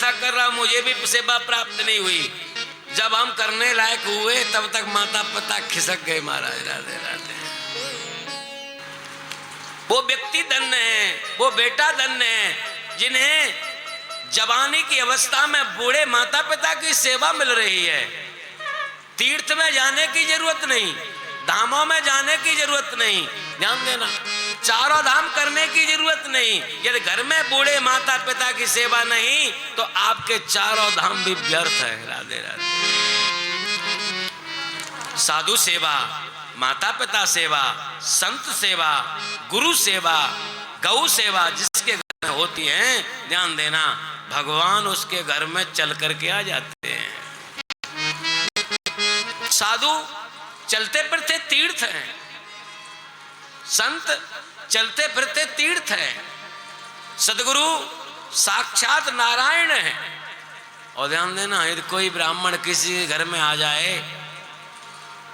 था कर रहा, मुझे भी सेवा प्राप्त नहीं हुई। जब हम करने लायक हुए तब तक माता पिता खिसक गए महाराज। राधे राधे। वो व्यक्ति धन्य है, वो बेटा धन्य है जिन्हें जवानी की अवस्था में बूढ़े माता पिता की सेवा मिल रही है। तीर्थ में जाने की जरूरत नहीं, धामों में जाने की जरूरत नहीं, ध्यान देना, चारों धाम करने की जरूरत नहीं। यदि घर में बूढ़े माता पिता की सेवा नहीं तो आपके चारों धाम भी व्यर्थ है। राधे राधे। साधु सेवा, माता पिता सेवा, संत सेवा, गुरु सेवा, गौ सेवा जिसके घर में होती है, ध्यान देना, भगवान उसके घर में चल करके आ जाते हैं। साधु चलते फिरते तीर्थ हैं, संत चलते फिरते तीर्थ हैं, सदगुरु साक्षात नारायण है। और ध्यान देना, यदि कोई ब्राह्मण किसी के घर में आ जाए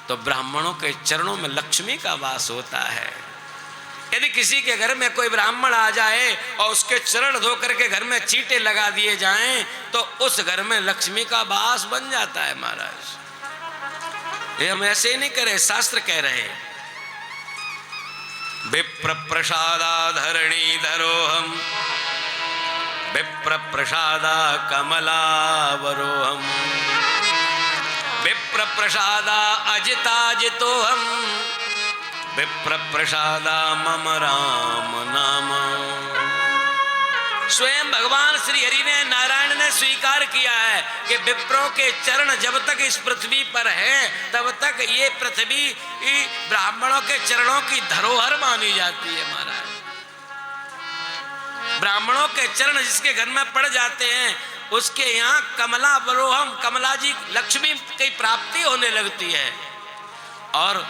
तो ब्राह्मणों के चरणों में लक्ष्मी का वास होता है। यदि किसी के घर में कोई ब्राह्मण आ जाए और उसके चरण धो करके घर में चींटे लगा दिए जाएं तो उस घर में लक्ष्मी का वास बन जाता है महाराज। ये हम ऐसे ही नहीं करे, शास्त्र कह रहे हैं। विप्र प्रसादा धरणी धरोहम, विप्र प्रसादा कमलावरोहम, विप्र प्रसादा अजिताजितोहम, विप्र प्रसादा मम राम नाम। स्वयं भगवान श्री हरि ने, नारायण ने स्वीकार किया है कि विप्रों के चरण जब तक इस पृथ्वी पर है तब तक ये पृथ्वी ब्राह्मणों के चरणों की धरोहर मानी जाती है महाराज। ब्राह्मणों के चरण जिसके घर में पड़ जाते हैं उसके यहाँ कमला बरोहम, कमला जी लक्ष्मी की प्राप्ति होने लगती है। और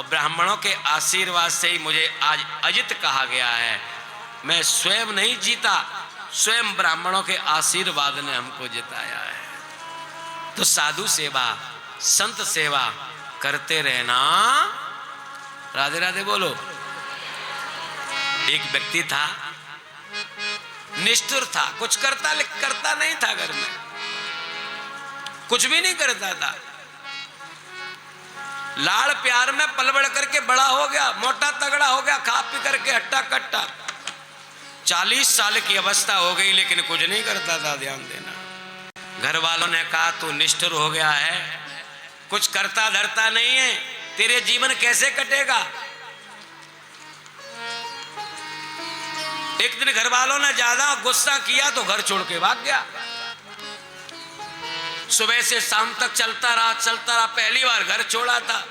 ब्राह्मणों के आशीर्वाद से ही मुझे आज अजित कहा गया है। मैं स्वयं नहीं जीता, स्वयं ब्राह्मणों के आशीर्वाद ने हमको जिताया है। तो साधु सेवा, संत सेवा करते रहना। राधे राधे बोलो। एक व्यक्ति था, निष्ठुर था, कुछ करता नहीं था, घर में कुछ भी नहीं करता था, लाड़ प्यार में पल बढ़ करके बड़ा हो गया, मोटा तगड़ा हो गया, खा पी करके हट्टा कट्टा। 40 साल की अवस्था हो गई लेकिन कुछ नहीं करता था। ध्यान देना, घर वालों ने कहा तू निष्ठुर हो गया है, कुछ करता धरता नहीं है, तेरे जीवन कैसे कटेगा। एक दिन घर वालों ने ज्यादा गुस्सा किया तो घर छोड़ के भाग गया। सुबह से शाम तक चलता रहा। पहली बार घर छोड़ा था।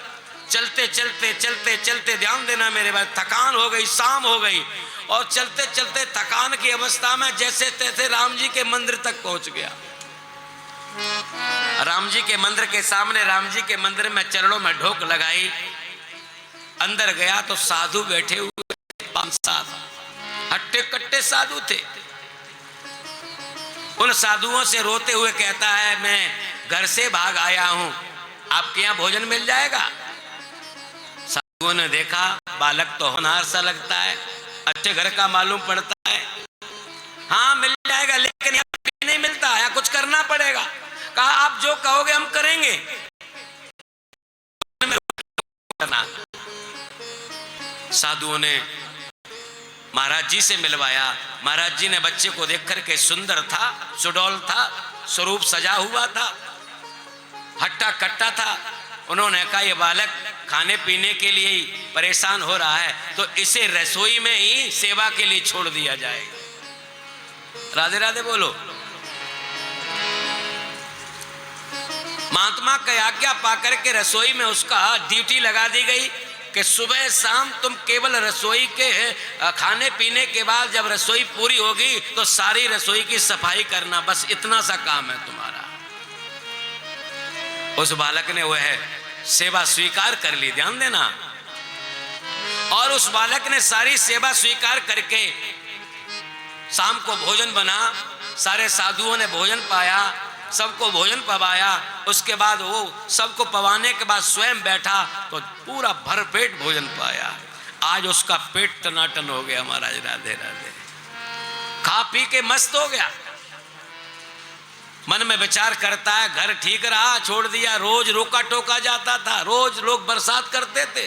चलते चलते ध्यान देना मेरे बात, थकान हो गई, शाम हो गई और चलते चलते थकान की अवस्था में जैसे तैसे राम जी के मंदिर तक पहुंच गया। राम जी के मंदिर के सामने, राम जी के मंदिर में चरणों में ढोक लगाई, अंदर गया तो साधु बैठे हुए 5-7 हट्टे कट्टे साधु थे। उन साधुओं से रोते हुए कहता है मैं घर से भाग आया हूं, आपके यहाँ भोजन मिल जाएगा। साधुओं ने देखा बालक तो होनहार सा लगता है, अच्छे घर का मालूम पड़ता है, हाँ मिल जाएगा, लेकिन यहाँ नहीं मिलता, यहाँ कुछ करना पड़ेगा। कहा आप जो कहोगे हम करेंगे। साधुओं ने महाराज जी से मिलवाया। महाराज जी ने बच्चे को देख करके, सुंदर था, सुडौल था, स्वरूप सजा हुआ था, हट्टा कट्टा था। उन्होंने कहा ये बालक खाने पीने के लिए ही परेशान हो रहा है तो इसे रसोई में ही सेवा के लिए छोड़ दिया जाए। राधे राधे बोलो। महात्मा की आज्ञा पाकर के रसोई में उसका ड्यूटी लगा दी गई कि सुबह शाम तुम केवल रसोई के खाने पीने के बाद जब रसोई पूरी होगी तो सारी रसोई की सफाई करना, बस इतना सा काम है तुम्हारा। उस बालक ने वह सेवा स्वीकार कर ली। ध्यान देना, और उस बालक ने सारी सेवा स्वीकार करके शाम को भोजन बना, सारे साधुओं ने भोजन पाया, सबको भोजन पवाया। उसके बाद वो सबको पवाने के बाद स्वयं बैठा तो पूरा भरपेट भोजन पाया। आज उसका पेट टनाटन हो गया महाराज। राधे राधे। खा पी के मस्त हो गया। मन में विचार करता है, घर ठीक रहा, छोड़ दिया, रोज रोका टोका जाता था, रोज लोग बरसात करते थे।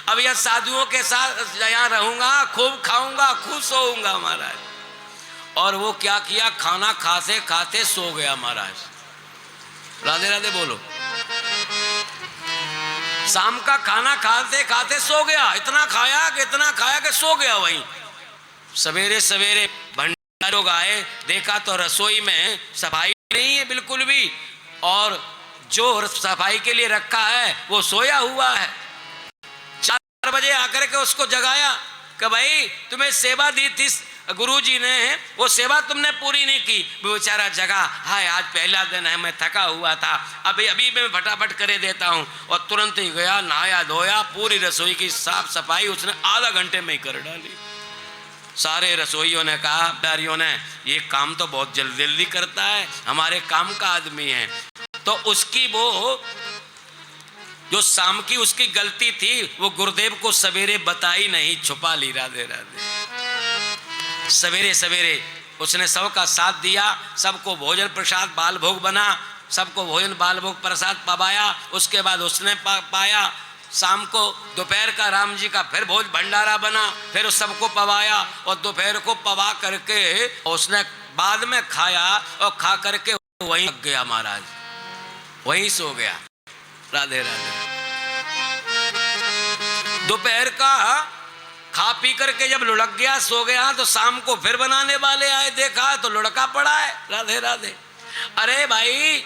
अब यह साधुओं के साथ यहाँ रहूंगा, खूब खाऊंगा, खूब सोऊंगा महाराज। और वो क्या किया, खाना खाते खाते सो गया महाराज। राधे राधे बोलो। शाम का खाना खाते खाते सो गया, इतना खाया कि सो गया वहीं। सवेरे सवेरे भंडारी लोग आए, देखा तो रसोई में सफाई नहीं है बिल्कुल भी, और जो सफाई के लिए रखा है वो सोया हुआ है। 4 बजे आकर के उसको जगाया कि भाई तुम्हें सेवा दी थी गुरुजी ने, वो सेवा तुमने पूरी नहीं की। वो बेचारा जगा, हाय आज पहला दिन है, मैं थका हुआ था, अभी मैं फटाफट करे देता हूँ। और तुरंत ही गया, नहाया धोया, पूरी रसोई की साफ सफाई उसने आधा घंटे में ही कर डाली। सारे रसोइयों ने कहा, दारियों ने, ये काम तो बहुत जल्दी जल्दी करता है, हमारे काम का आदमी है। तो उसकी वो जो शाम की उसकी गलती थी वो गुरुदेव को सवेरे बताई नहीं, छुपा ली। राधे राधे। सवेरे सवेरे उसने सबका साथ दिया, सबको भोजन प्रसाद बाल भोग बना, सबको भोजन बाल भोग प्रसाद पवाया। उसके बाद उसने पाया, शाम को दोपहर का राम जी का फिर भोज भंडारा बना, फिर उस सबको पवाया, और दोपहर को पवा करके उसने बाद में खाया, और खा करके वहीं लग गया महाराज, वहीं सो गया। राधे राधे। दोपहर का खा पी करके जब लुढ़क गया, सो गया, तो शाम को फिर बनाने वाले आए, देखा तो लुढ़का पड़ा है। राधे राधे। अरे भाई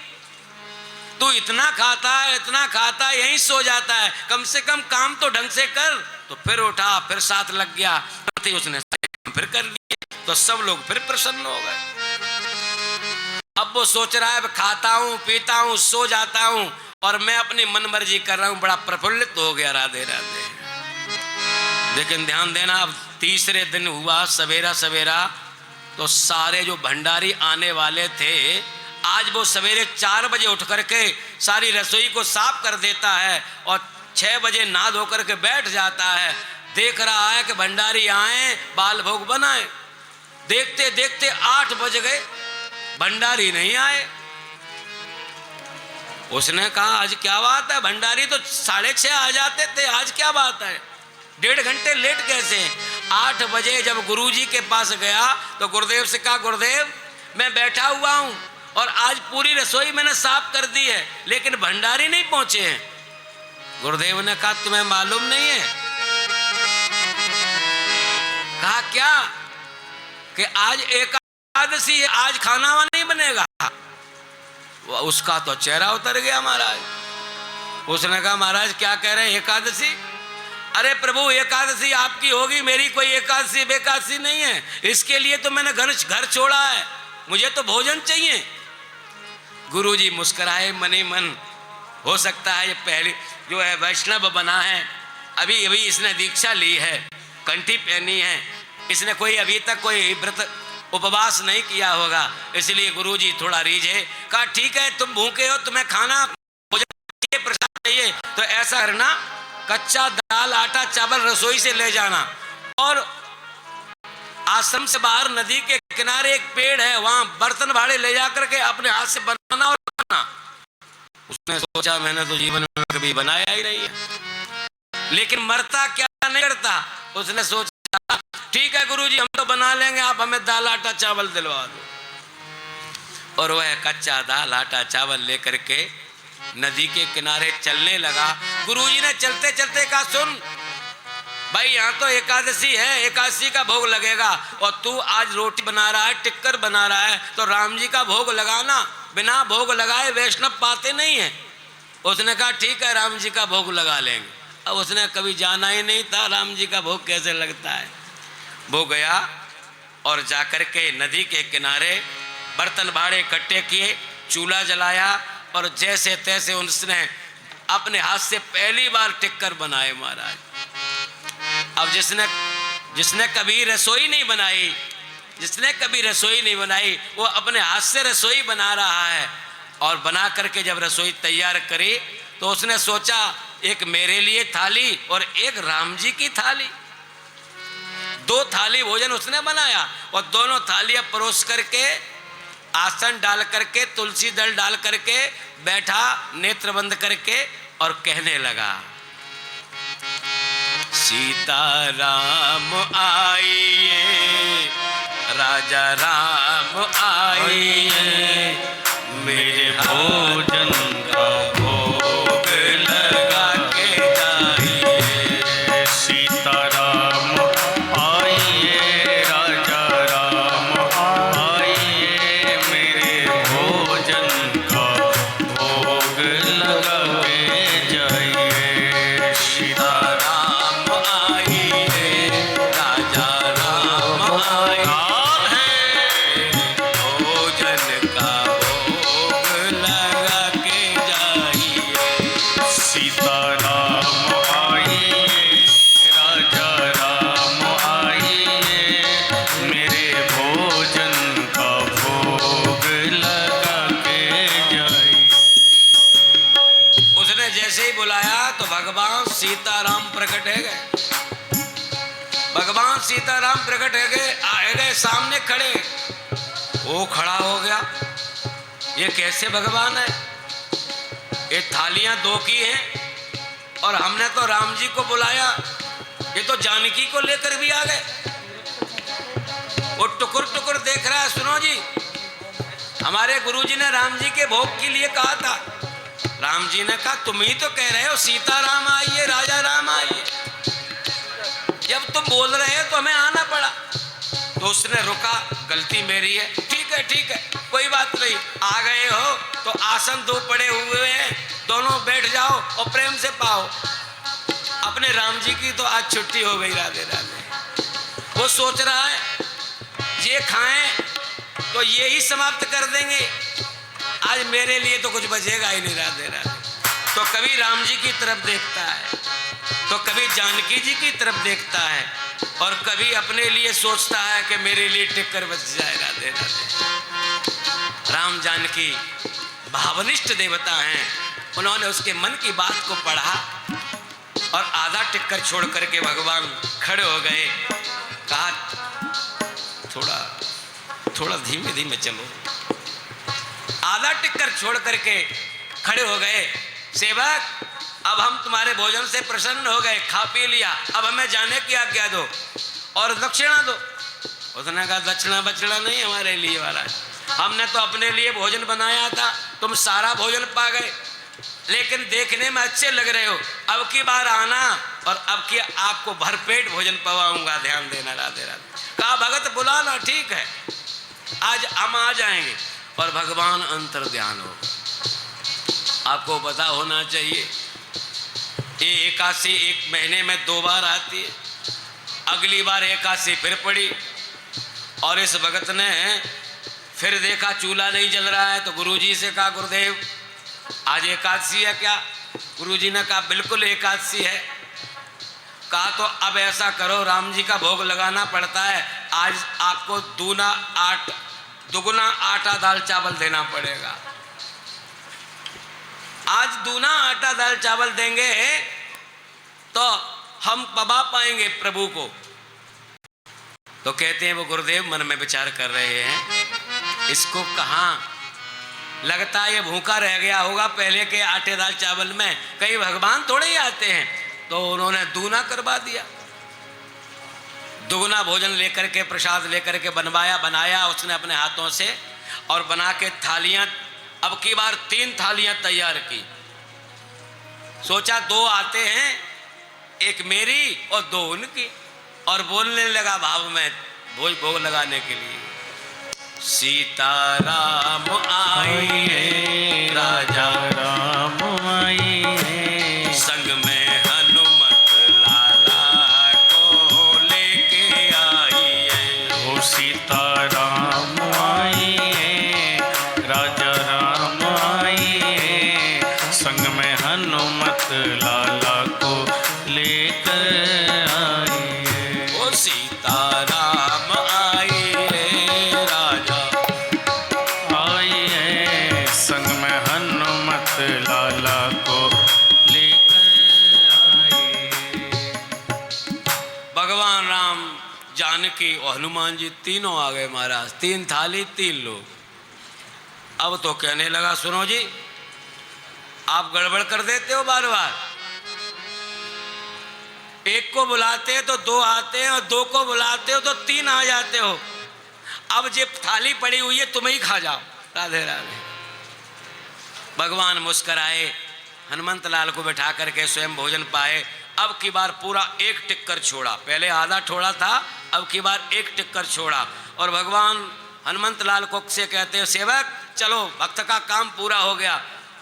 तू इतना खाता यहीं सो जाता है, कम से कम काम तो ढंग से कर। तो फिर उठा, फिर साथ लग गया, उसने फिर कर लिया, तो सब लोग फिर प्रसन्न हो गए। अब वो सोच रहा है, खाता हूं पीता हूं सो जाता हूं और मैं अपनी मन मर्जी कर रहा हूं, बड़ा प्रफुल्लित हो गया। राधे राधे। लेकिन ध्यान देना, अब तीसरे दिन हुआ सवेरा सवेरा, तो सारे जो भंडारी आने वाले थे, आज वो सवेरे 4 बजे उठ करके सारी रसोई को साफ कर देता है और 6 बजे नहा धो करके बैठ जाता है। देख रहा है कि भंडारी आए, बाल भोग बनाए। देखते देखते 8 बज गए, भंडारी नहीं आए। उसने कहा आज क्या बात है, भंडारी तो 6:30 आ जाते थे, आज क्या बात है, 1.5 घंटे लेट कैसे? 8 बजे जब गुरुजी के पास गया तो गुरुदेव से कहा, गुरुदेव मैं बैठा हुआ हूं और आज पूरी रसोई मैंने साफ कर दी है, लेकिन भंडारी नहीं पहुंचे हैं। गुरुदेव ने कहा तुम्हें मालूम नहीं है? कहा क्या? कि आज एकादशी है, आज खाना नहीं बनेगा। उसका तो चेहरा उतर गया महाराज। उसने कहा महाराज क्या कह रहे हैं, एकादशी? अरे प्रभु एकादशी आपकी होगी, मेरी कोई एकादशी बेकादशी नहीं है, इसके लिए तो मैंने घर छोड़ा है, मुझे तो भोजन चाहिए। गुरुजी मुस्कुराए मन ही मन, हो सकता है ये पहली जो है वैष्णव बना है, अभी अभी इसने दीक्षा ली है, कंठी पहनी है, इसने कोई अभी तक कोई व्रत उपवास नहीं किया होगा, इसलिए गुरुजी थोड़ा रीझे। कहा ठीक है तुम भूखे हो, तुम्हें खाना भोजन चाहिए, प्रसाद चाहिए, तो ऐसा करना कच्चा दाल आटा चावल रसोई से ले जाना, और आश्रम से बाहर नदी के किनारे एक पेड़ है, वहां बर्तन भाड़े ले जाकर के अपने हाथ से बनाना और खाना। उसने सोचा मैंने तो जीवन में कभी बनाया ही नहीं है, लेकिन मरता क्या नहीं करता। उसने सोचा ठीक है गुरुजी हम तो बना लेंगे, आप हमें दाल आटा चावल दिलवा दो। और वह कच्चा दाल आटा चावल लेकर के नदी के किनारे चलने लगा। गुरुजी ने चलते चलते कहा सुन भाई यहाँ तो एकादशी है, एकादशी का भोग लगेगा, और तू आज रोटी बना रहा है, टिक्कर बना रहा है, तो राम जी का भोग लगाना, बिना भोग लगाए वैष्णव पाते नहीं है। उसने कहा ठीक है राम जी का भोग लगा लेंगे। अब उसने कभी जाना ही नहीं था राम जी का भोग कैसे लगता है। वो गया और जाकर के नदी के किनारे बर्तन भाड़े इकट्ठे किए, चूल्हा जलाया, और जैसे तैसे उसने अपने हाथ से पहली बार टिक्कर बनाए महाराज। अब जिसने कभी रसोई नहीं बनाई, वो अपने हाथ से रसोई बना रहा है, और बना करके जब रसोई तैयार करी तो उसने सोचा एक मेरे लिए थाली और एक राम जी की थाली, 2 थाली भोजन उसने बनाया, और दोनों थालियां परोस करके आसन डाल करके, तुलसी दल डाल करके बैठा, नेत्र बंद करके, और कहने लगा, सीताराम आइए, राजा राम आइए, मेरे भोजन का भोग लगा के जाइए। सीताराम आइए, राजा राम आइए, मेरे भोजन का भोग लगा के जाइए। सीताराम आइए, राजा राम आइए, भोजन का भोग लगा के जाइए। सीताराम आइए, राजा राम आइए, मेरे भोजन का भोग लगा के जाइए। उसने जैसे ही बुलाया तो भगवान सीताराम प्रकट है गए। भगवान सीताराम प्रकट है गए, आए गए, सामने खड़े। वो खड़ा हो गया, ये कैसे भगवान है? ये थालियां दो की हैं और हमने तो राम जी को बुलाया, ये तो जानकी को लेकर भी आ गए। वो टुकुर टुकुर देख रहा है। सुनो जी, हमारे गुरुजी ने राम जी के भोग के लिए कहा था। राम जी ने कहा, तुम ही तो कह रहे हो सीताराम आइए, राजा राम आइए। जब तुम बोल रहे हो तो हमें आना पड़ा। तो उसने रुका, गलती मेरी है, ठीक है, कोई बात नहीं, आ गए हो तो आसन दो पड़े हुए हैं, दोनों बैठ जाओ और प्रेम से पाओ। अपने राम जी की तो आज छुट्टी हो गई, राधे राधे। वो सोच रहा है ये खाएं तो ये ही समाप्त कर देंगे, आज मेरे लिए तो कुछ बचेगा ही नहीं, राधे राधे। तो कभी राम जी की तरफ देखता है, तो कभी जानकी जी की तरफ देखता है, और कभी अपने लिए सोचता है कि मेरे लिए टिक कर बच जाए, राधे राधे। राम जानकी भावनिष्ठ देवता हैं, उन्होंने उसके मन की बात को पढ़ा और आधा टिक्कर छोड़ करके भगवान खड़े हो गए। कहा, थोड़ा धीमे धीमे चलो। आधा टिक्कर छोड़ करके खड़े हो गए। सेवक, अब हम तुम्हारे भोजन से प्रसन्न हो गए, खा पी लिया, अब हमें जाने की आज्ञा दो और दक्षिणा दो। उसने कहा, दक्षिणा बचड़ा नहीं हमारे लिए वाला है, हमने तो अपने लिए भोजन बनाया था, तुम सारा भोजन पा गए, लेकिन देखने में अच्छे लग रहे हो, अब की बार आना और अब की आपको भरपेट भोजन पवाऊंगा, ध्यान देना, राधे राधे। कहा, भगत बुलाना, ठीक है, आज हम आ जाएंगे। और भगवान अंतर ध्यान हो। आपको पता होना चाहिए, ये एकादशी एक महीने में 2 बार आती है। अगली बार एकादशी फिर पड़ी और इस भगत ने फिर देखा चूल्हा नहीं जल रहा है, तो गुरुजी से कहा, गुरुदेव आज एकादशी है क्या? गुरुजी ने कहा, बिल्कुल एकादशी है। कहा, तो अब ऐसा करो, राम जी का भोग लगाना पड़ता है, आज आपको दुगुना आटा दाल चावल देना पड़ेगा। आज दूना आटा दाल चावल देंगे तो हम पबा पाएंगे प्रभु को। तो कहते हैं वो गुरुदेव मन में विचार कर रहे हैं, इसको कहाँ, लगता है ये भूखा रह गया होगा पहले के आटे दाल चावल में, कहीं भगवान थोड़े ही आते हैं। तो उन्होंने दूना करवा दिया, दुगुना भोजन लेकर के, प्रसाद लेकर के बनाया उसने अपने हाथों से, और बना के थालियां, अब की बार 3 थालियां तैयार की। सोचा 2 आते हैं, एक मेरी और 2 उनकी, और बोलने लगा भाव में भोग लगाने के लिए, सीताराम आइए, राजा राम आइए, संग में हनुमत लाला को लेके आइए। ओ सीताराम आइए, राजा राम आइए, संग में हनुमत लाला को लेकर आइए। ओ सीताराम आइए, राजा आइए, संग में हनुमत लाला को लेकर आइए। भगवान राम, जानकी और हनुमान जी तीनों आ गए महाराज। 3 थाली 3 लोग। अब तो कहने लगा, सुनो जी, आप गड़बड़ कर देते हो बार बार। एक को बुलाते हैं तो दो आते हैं, और दो को बुलाते हो तो तीन आ जाते हो। अब जे थाली पड़ी हुई है तुम ही खा जाओ। राधे राधे। भगवान मुस्कराए, हनुमंत लाल को बैठा करके स्वयं भोजन पाए। अब की बार पूरा एक टिक्कर छोड़ा, पहले आधा छोड़ा था, अब की बार एक टिक्कर छोड़ा। और भगवान हनुमंत लाल को से कहते हैं, सेवक चलो, भक्त का काम पूरा हो गया।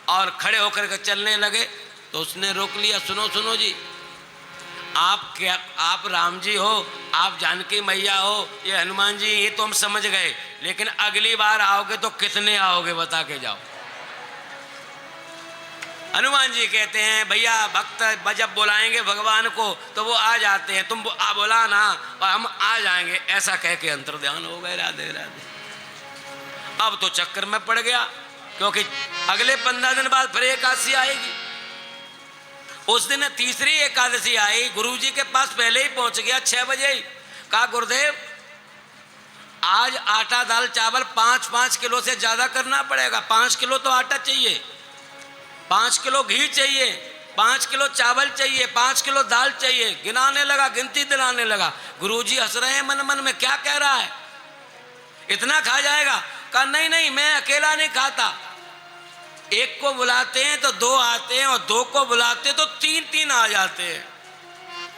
और खड़े होकर के चलने लगे तो उसने रोक लिया, सुनो सुनो जी, आप क्या, आप राम जी हो, आप जानकी मैया हो, ये हनुमान जी, ये तो हम समझ गए, लेकिन अगली बार आओगे तो कितने आओगे बता के जाओ। हनुमान जी कहते हैं, भैया भक्त जब बुलाएंगे भगवान को तो वो आ जाते हैं, तुम बुला ना और हम आ जाएंगे। ऐसा कह के अंतर्ध्यान हो गए। राधे राधे। अब तो चक्कर में पड़ गया, क्योंकि अगले 15 दिन बाद फिर एकादशी आएगी। उस दिन तीसरी एकादशी आई, गुरुजी के पास पहले ही पहुंच गया 6 बजे ही। कहा, गुरुदेव आज आटा दाल चावल 5-5 किलो से ज्यादा करना पड़ेगा। 5 किलो तो आटा चाहिए, 5 किलो घी चाहिए, 5 किलो चावल चाहिए, 5 किलो दाल चाहिए। गिनाने लगा, गिनती दिलाने लगा। गुरुजी हंस रहे हैं मन मन में, क्या कह रहा है, इतना खा जाएगा? कहा, नहीं नहीं, मैं अकेला नहीं खाता। एक को बुलाते हैं तो दो आते हैं, और दो को बुलाते हैं तो तीन आ जाते हैं।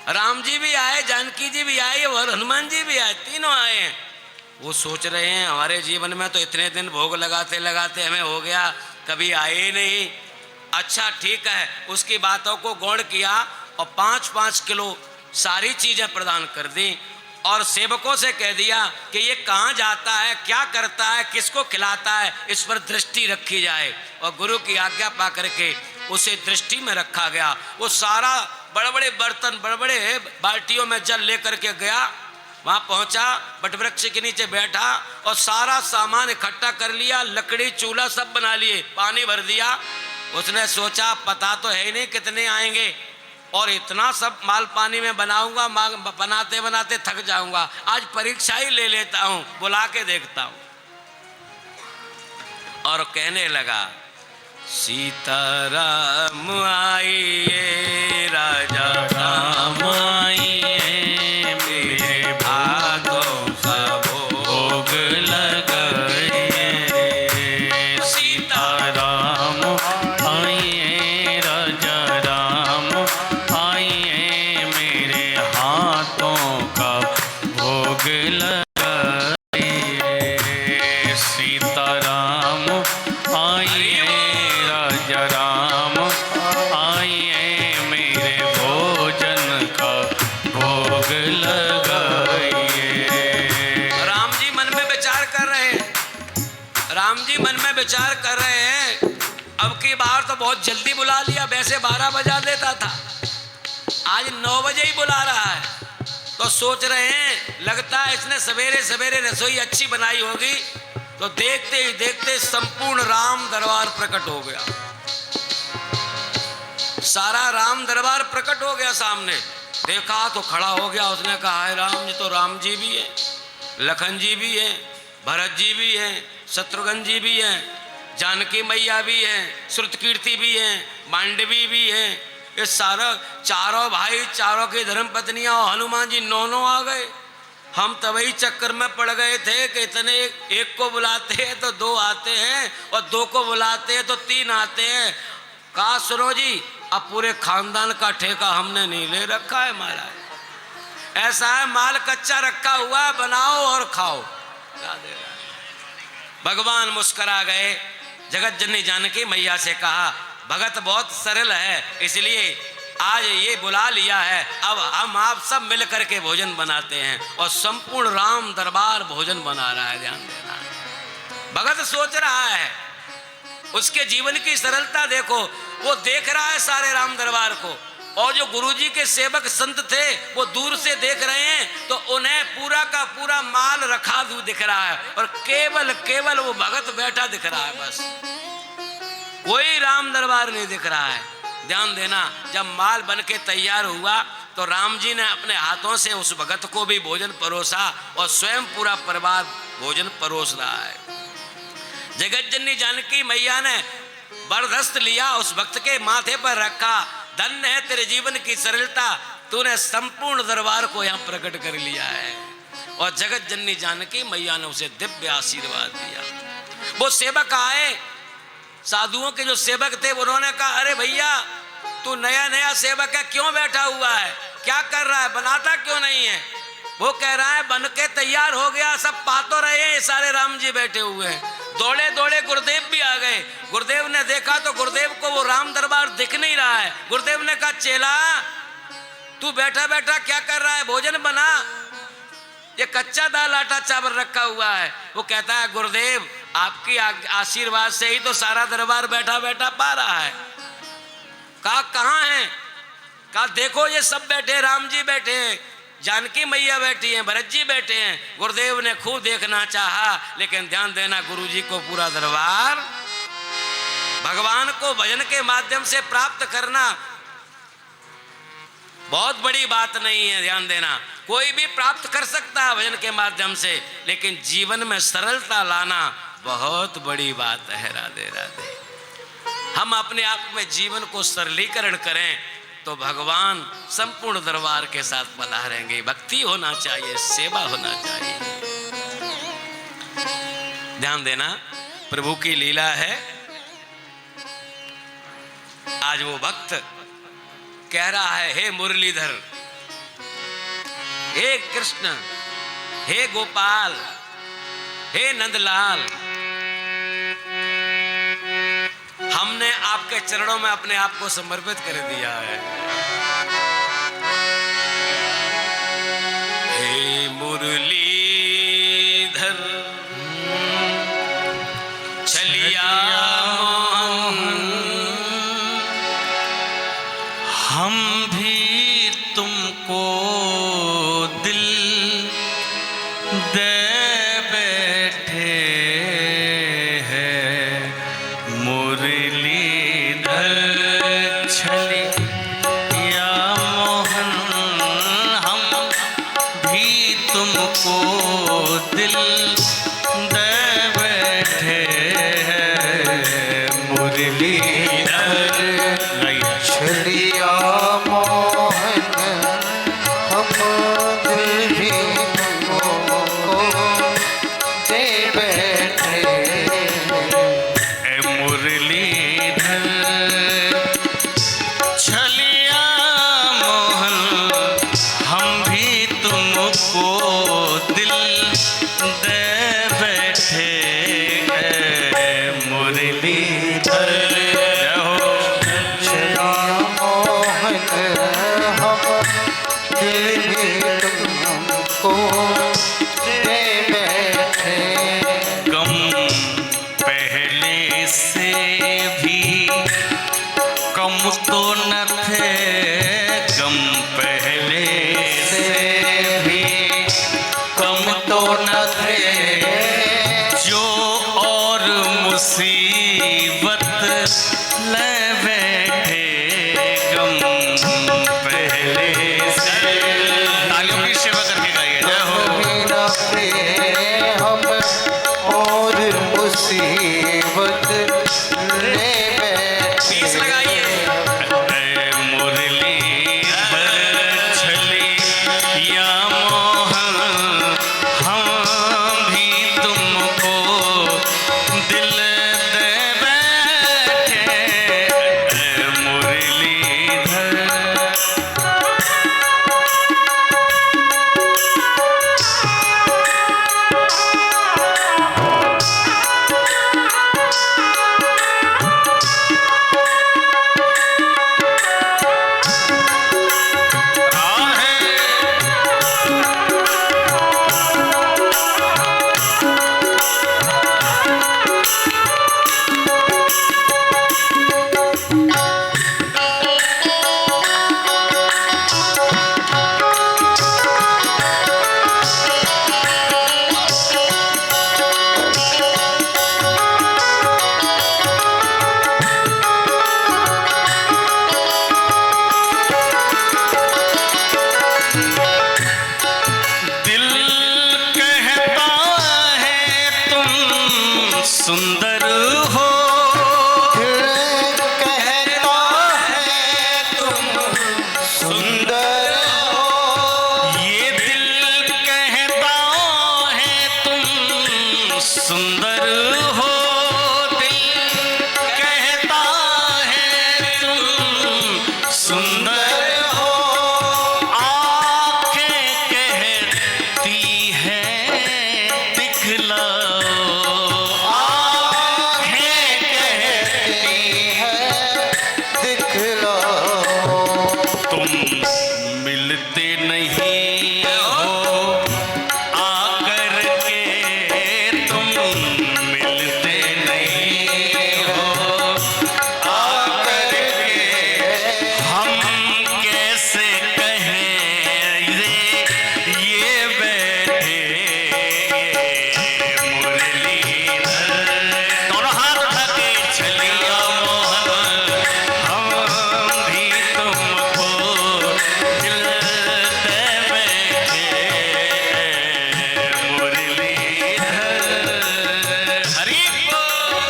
राम जी भी आए, जानकी जी भी आई, और हनुमान जी भी आए, तीनों आए हैं। वो सोच रहे हैं, हमारे जीवन में तो इतने दिन भोग लगाते लगाते हमें हो गया, कभी आए नहीं। अच्छा ठीक है, उसकी बातों को गौर किया और 5-5 किलो सारी चीजें प्रदान कर दी। और सेवकों से कह दिया कि ये कहाँ जाता है, क्या करता है, किसको खिलाता है, इस पर दृष्टि रखी जाए। और गुरु की आज्ञा पा करके उसे दृष्टि में रखा गया। वो सारा बड़े बड़े बर्तन, बड़े बड़े बाल्टियों में जल लेकर के गया, वहाँ पहुँचा, वटवृक्ष के नीचे बैठा और सारा सामान इकट्ठा कर लिया, लकड़ी चूल्हा सब बना लिए, पानी भर दिया। उसने सोचा, पता तो है ही नहीं कितने आएंगे, और इतना सब माल पानी में बनाऊंगा, बनाते बनाते थक जाऊंगा, आज परीक्षा ही ले लेता हूं, बुला के देखता हूं। और कहने लगा, सीताराम आइए, राजा राम आइए, मेरे भागों सा भोग लगाइए। सीताराम आइए, राजा राम आइए, मेरे हाथों का भोग लगाइए। सीताराम आइए, राजा राम आइए, मेरे भोजन का भोग लगाइए। राम जी मन में विचार कर रहे हैं, राम जी मन में विचार कर रहे हैं, अब की बार तो बहुत जल्दी बुला लिया, वैसे 12 बजा देता था, आज 9 बजे ही बुला रहा है। तो सोच रहे हैं, लगता है इसने सवेरे सवेरे रसोई अच्छी बनाई होगी। तो देखते ही देखते संपूर्ण राम दरबार प्रकट हो गया, सारा राम दरबार प्रकट हो गया सामने। देखा तो खड़ा हो गया, उसने कहा, है राम जी, तो राम जी भी है, लखन जी भी है, भरत जी भी है, शत्रुघ्न जी भी है, जानकी मैया भी है, श्रुतकीर्ति भी है, मांडवी भी है। ये सारा चारों भाई, चारों की धर्म पत्नियां और हनुमान जी 9 आ गए। हम तभी चक्कर में पड़ गए थे कि इतने एक को बुलाते हैं तो 2 आते हैं, और 2 को बुलाते हैं तो 3 आते हैं। कहा, सुनो जी, अब पूरे खानदान का ठेका हमने नहीं ले रखा है महाराज, ऐसा है माल कच्चा रखा हुआ है, बनाओ और खाओ। भगवान मुस्करा गए। जगत जननी जानकी मैया से कहा, भगत बहुत सरल है, इसलिए आज ये बुला लिया है, अब हम आप सब मिल करके भोजन बनाते हैं। और संपूर्ण राम दरबार भोजन बना रहा है, ध्यान देना। भगत सोच रहा है, उसके जीवन की सरलता देखो, वो देख रहा है सारे राम दरबार को, और जो गुरुजी के सेवक संत थे वो दूर से देख रहे हैं, तो उन्हें पूरा का पूरा माल रखा दिख रहा है, और केवल वो भगत बैठा दिख रहा है, बस कोई राम दरबार नहीं दिख रहा है। ध्यान देना, जब माल बन के तैयार हुआ तो राम जी ने अपने हाथों से उस भगत को भी भोजन परोसा, और स्वयं पूरा परिवार भोजन परोस रहा है। जगत जननी जानकी मैया ने बरदस्त लिया, उस भक्त के माथे पर रखा। धन्य है तेरे जीवन की सरलता, तूने संपूर्ण दरबार को यहाँ प्रकट कर लिया है। और जगत जननी जानकी मैया ने उसे दिव्य आशीर्वाद दिया। वो सेवक आए, साधुओं के जो सेवक थे, उन्होंने कहा अरे भैया तू नया नया सेवक है, क्यों बैठा हुआ है, क्या कर रहा है, बनाता क्यों नहीं है? वो कह रहा है बन के तैयार हो गया, सब पा तो रहे हैं, सारे राम जी बैठे हुए हैं। दौड़े दौड़े गुरुदेव भी आ गए। गुरुदेव ने देखा तो गुरुदेव को वो राम दरबार दिख नहीं रहा है। गुरुदेव ने कहा चेला तू बैठा बैठा क्या कर रहा है, भोजन बना, ये कच्चा दाल आटा चावल रखा हुआ है। वो कहता है गुरुदेव आपकी आशीर्वाद से ही तो सारा दरबार बैठा बैठा पा रहा है। कहा कहाँ है? कहा देखो ये सब बैठे, राम जी बैठे हैं, जानकी मैया बैठी हैं, भरत जी बैठे हैं। गुरुदेव ने खूब देखना चाहा, लेकिन ध्यान देना गुरुजी को पूरा दरबार, भगवान को भजन के माध्यम से प्राप्त करना बहुत बड़ी बात नहीं है। ध्यान देना, कोई भी प्राप्त कर सकता है भजन के माध्यम से, लेकिन जीवन में सरलता लाना बहुत बड़ी बात है। राधे राधे। हम अपने आप में जीवन को सरलीकरण करें तो भगवान संपूर्ण दरबार के साथ पधारेंगे। भक्ति होना चाहिए, सेवा होना चाहिए। ध्यान देना, प्रभु की लीला है। आज वो भक्त कह रहा है हे मुरलीधर, हे कृष्ण, हे गोपाल, हे नंदलाल, हमने आपके चरणों में अपने आप को समर्पित कर दिया है। हे मुरलीधर चलिया मोहन, हम भी तुमको दिल दे बैठे हैं। मुरलीधर छलिया मोहन, हम भी तुमको दिल दे बैठे हैं। मुरलीधर छलिया मोहन, हम दिल भी तुमको दे बैठे। मुरलीधर छलिया मोहन, हम भी तुमको दिल दे बैठे। मुरलीधर छलिया मोहन, हम दिल भी तुमको दे बैठे। गम पहले से भी कम तो न थे, गम पहले से भी कम तो न थे, जो और मुसीबत ले बैठे। गम पहले से, तालियों की सेवा करके गाइए, जय हो। मीरा पे हम और मुसीबत ले बैठे। पीस लगाइए। मुरलीधर छलिया मोहन, हम भी तुमको दिल दे बैठे। मुरलीधर हो। दिल कहता है तुम सुंदर हो। ये दिल कहता है तुम सुंदर हो। दिल कहता है तुम सुंदर हो। आंखें कहती है दिखलाओ। आंखें कहती है दिखलाओ। तुम मिलते नहीं हो आकर के। तुम मिलते नहीं हो आकर के। हम कैसे कहें ये बैठे मुरलीधर। दोनों हाथ उठा के चलिया मोहन हम भी तुमको दिल दे बैठे मुरलीधर। हरि बोल।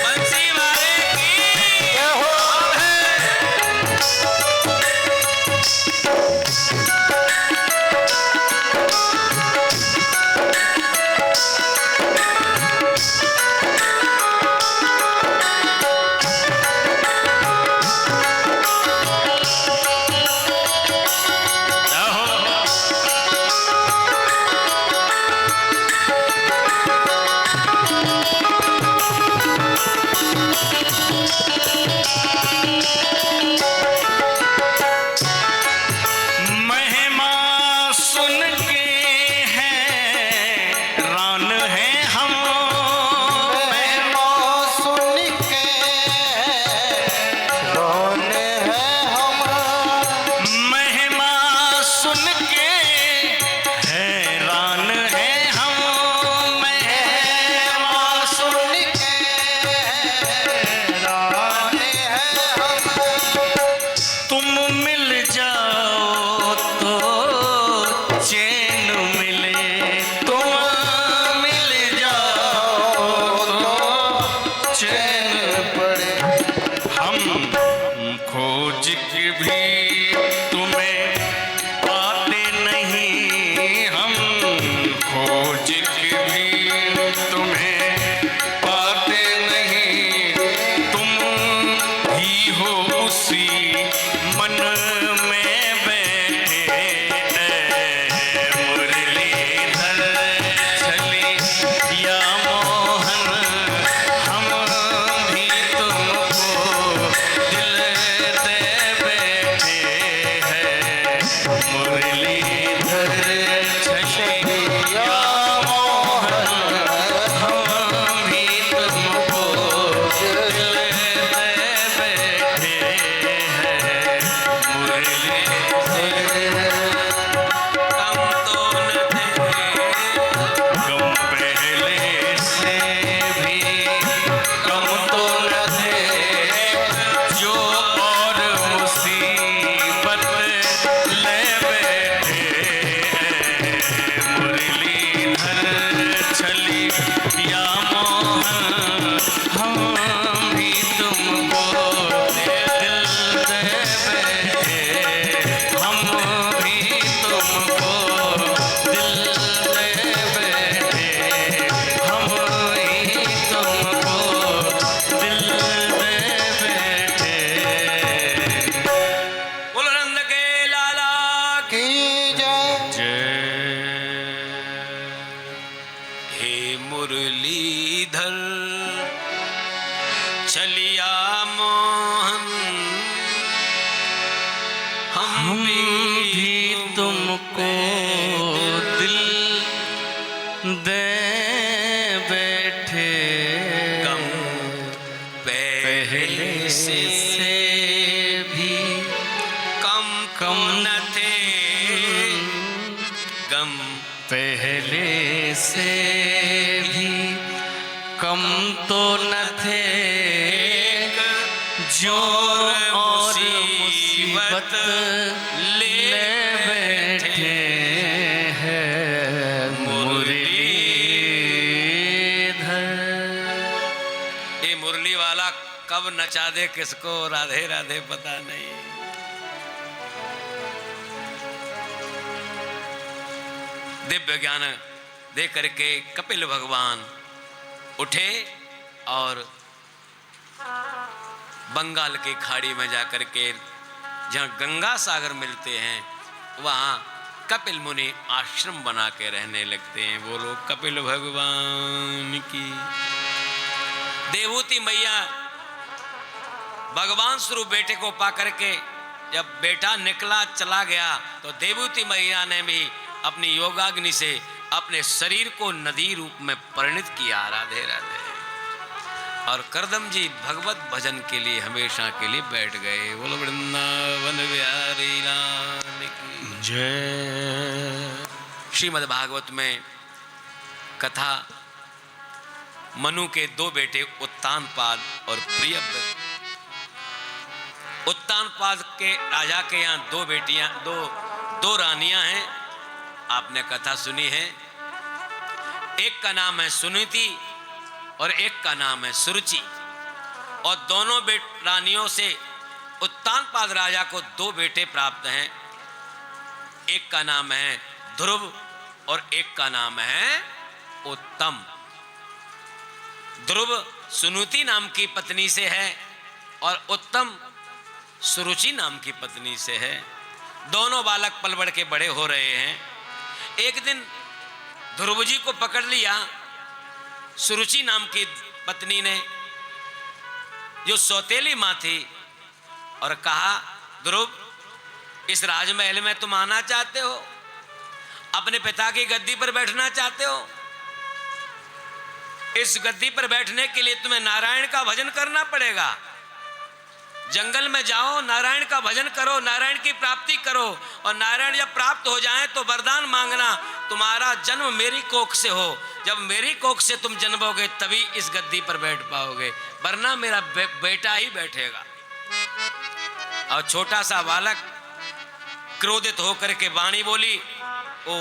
बंसी वाले की जय हो। महिमा सुन के हैरान है हम। महिमा सुन के कौन है हम। महिमा सुन के हैरान है हम। महिमा सुन के हैरान है हम। तुम मिल जाओ तो चैन मिले। तुम मिल जाओ तो चैन पड़े हम खोज के भी तुम्हें पाते नहीं। हम खोज के भी तुम्हें पाते नहीं। तुम ही हो उसी मन में बैठे मुरलीधर। चलिया मोहन हम भी तुमको दिल दे बैठे हैं मुरलीधर। चलिया मोहन हम भी तुमको दिल दे बैठे हैं मुरलीधर। कम तो न थे कम पहले से भी कम तो न थे जो और मुसीबत ले बैठे मुरलीधर। चलिया मोहन हम भी तुमको दिल दे बैठे। हम भी तुमको दिल दे बैठे। हम ही तुमको दिल दे बैठे। बोलो नंद के लाला की की जय। जय। हे मुरलीधर चलिया मोहन हम भी तुमको दिल दे बैठे। कम पहले से भी कम कम न थे गम पहले से भी कम तो न थे जो और मुसीबत ले बैठे अब नचा दे किसको, राधे राधे पता नहीं। दिव्य ज्ञान दे करके कपिल भगवान उठे और बंगाल की खाड़ी में जाकर के जहाँ गंगा सागर मिलते हैं वहाँ कपिल मुनि आश्रम बना के रहने लगते हैं। बोलो कपिल भगवान की। देवहूति मैया भगवान स्वरूप बेटे को पा करके जब बेटा निकला चला गया तो देवहूति मैया ने भी अपनी योगाग्नि से अपने शरीर को नदी रूप में परिणित किया। राधे राधे। और करदम जी भगवत भजन के लिए हमेशा के लिए बैठ गए। बोलो वृंदावन बिहारी लाल की जय। श्रीमद् भागवत में कथा मनु के दो बेटे उत्तानपाद और प्रियव्रत। उत्तानपाद के राजा के यहाँ दो बेटियां दो रानियां हैं। आपने कथा सुनी है। एक का नाम है सुनीति और एक का नाम है सुरुचि। और दोनों रानियों से उत्तानपाद राजा को दो बेटे प्राप्त हैं। एक का नाम है ध्रुव और एक का नाम है उत्तम। ध्रुव सुनीति नाम की पत्नी से है और उत्तम सुरुचि नाम की पत्नी से है। दोनों बालक पल बढ़ के बड़े हो रहे हैं। एक दिन ध्रुव जी को पकड़ लिया सुरुचि नाम की पत्नी ने, जो सौतेली मां थी, और कहा ध्रुव, इस राजमहल में तुम आना चाहते हो, अपने पिता की गद्दी पर बैठना चाहते हो। इस गद्दी पर बैठने के लिए तुम्हें नारायण का भजन करना पड़ेगा। जंगल में जाओ, नारायण का भजन करो, नारायण की प्राप्ति करो, और नारायण जब प्राप्त हो जाए तो वरदान मांगना तुम्हारा जन्म मेरी कोख से हो। जब मेरी कोख से तुम जन्मोगे तभी इस गद्दी पर बैठ पाओगे, वरना मेरा बेटा ही बैठेगा। और छोटा सा बालक क्रोधित होकर के वाणी बोली। ओ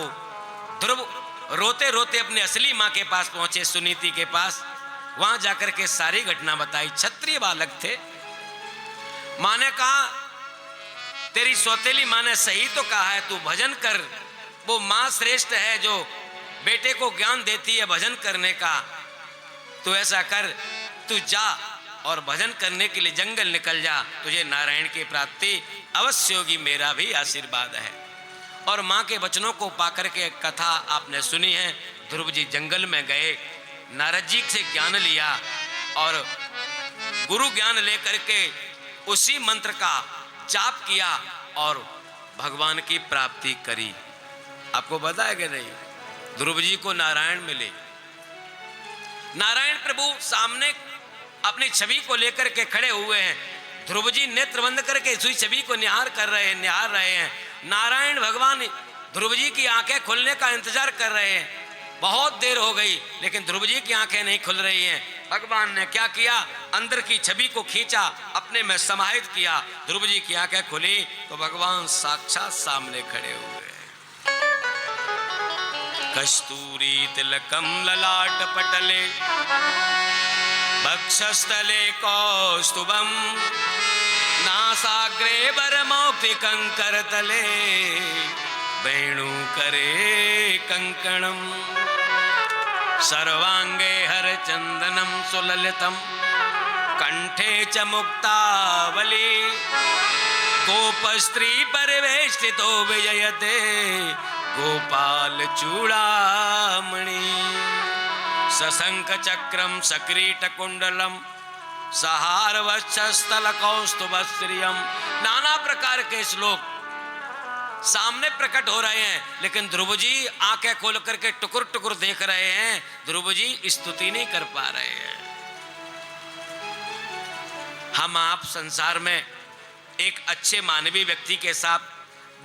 ध्रुव रोते रोते अपने असली माँ के पास पहुंचे, सुनीति के पास। वहां जाकर के सारी घटना बताई। क्षत्रिय बालक थे। माँ ने कहा तेरी सौतेली माँ ने सही तो कहा है, तू भजन कर। वो माँ श्रेष्ठ है जो बेटे को ज्ञान देती है भजन करने का। तू ऐसा कर, तू जा और भजन करने के लिए जंगल निकल जा, तुझे नारायण की प्राप्ति अवश्य होगी, मेरा भी आशीर्वाद है। और माँ के वचनों को पाकर के कथा आपने सुनी है। ध्रुव जी जंगल में गए, नारद जी से ज्ञान लिया और गुरु ज्ञान लेकर के उसी मंत्र का जाप किया और भगवान की प्राप्ति करी। आपको पता है कि नहीं, ध्रुव जी को नारायण मिले। नारायण प्रभु सामने अपनी छवि को लेकर के खड़े हुए हैं। ध्रुव जी नेत्र बंद करके उसी छवि को निहार रहे हैं। नारायण भगवान ध्रुव जी की आंखें खुलने का इंतजार कर रहे हैं। बहुत देर हो गई लेकिन ध्रुव जी की आंखें नहीं खुल रही हैं। भगवान ने क्या किया, अंदर की छवि को खींचा, अपने में समाहित किया। ध्रुव जी की आंखें खुली तो भगवान साक्षात सामने खड़े हुए। कस्तूरी तिलकम ललाट पटले वक्षस्थले कौस्तुभम नासाग्रे वरमौक्ति कंकर तले वेणु करे कंकणम सर्वांगे हर चंदनम सुललितम कंठे च मुक्तावली गोप स्त्री परिवेष्टितो विजयते गोपाल चूड़ामणि सशंख चक्रम सक्रीट कुंडलम सहार वक्षस्थल कौस्तुभश्रियम। नाना प्रकार के श्लोक सामने प्रकट हो रहे हैं लेकिन ध्रुव जी आंखें खोल करके टुकुर टुकुर देख रहे हैं। ध्रुव जी स्तुति नहीं कर पा रहे हैं। हम आप संसार में एक अच्छे मानवीय व्यक्ति के साथ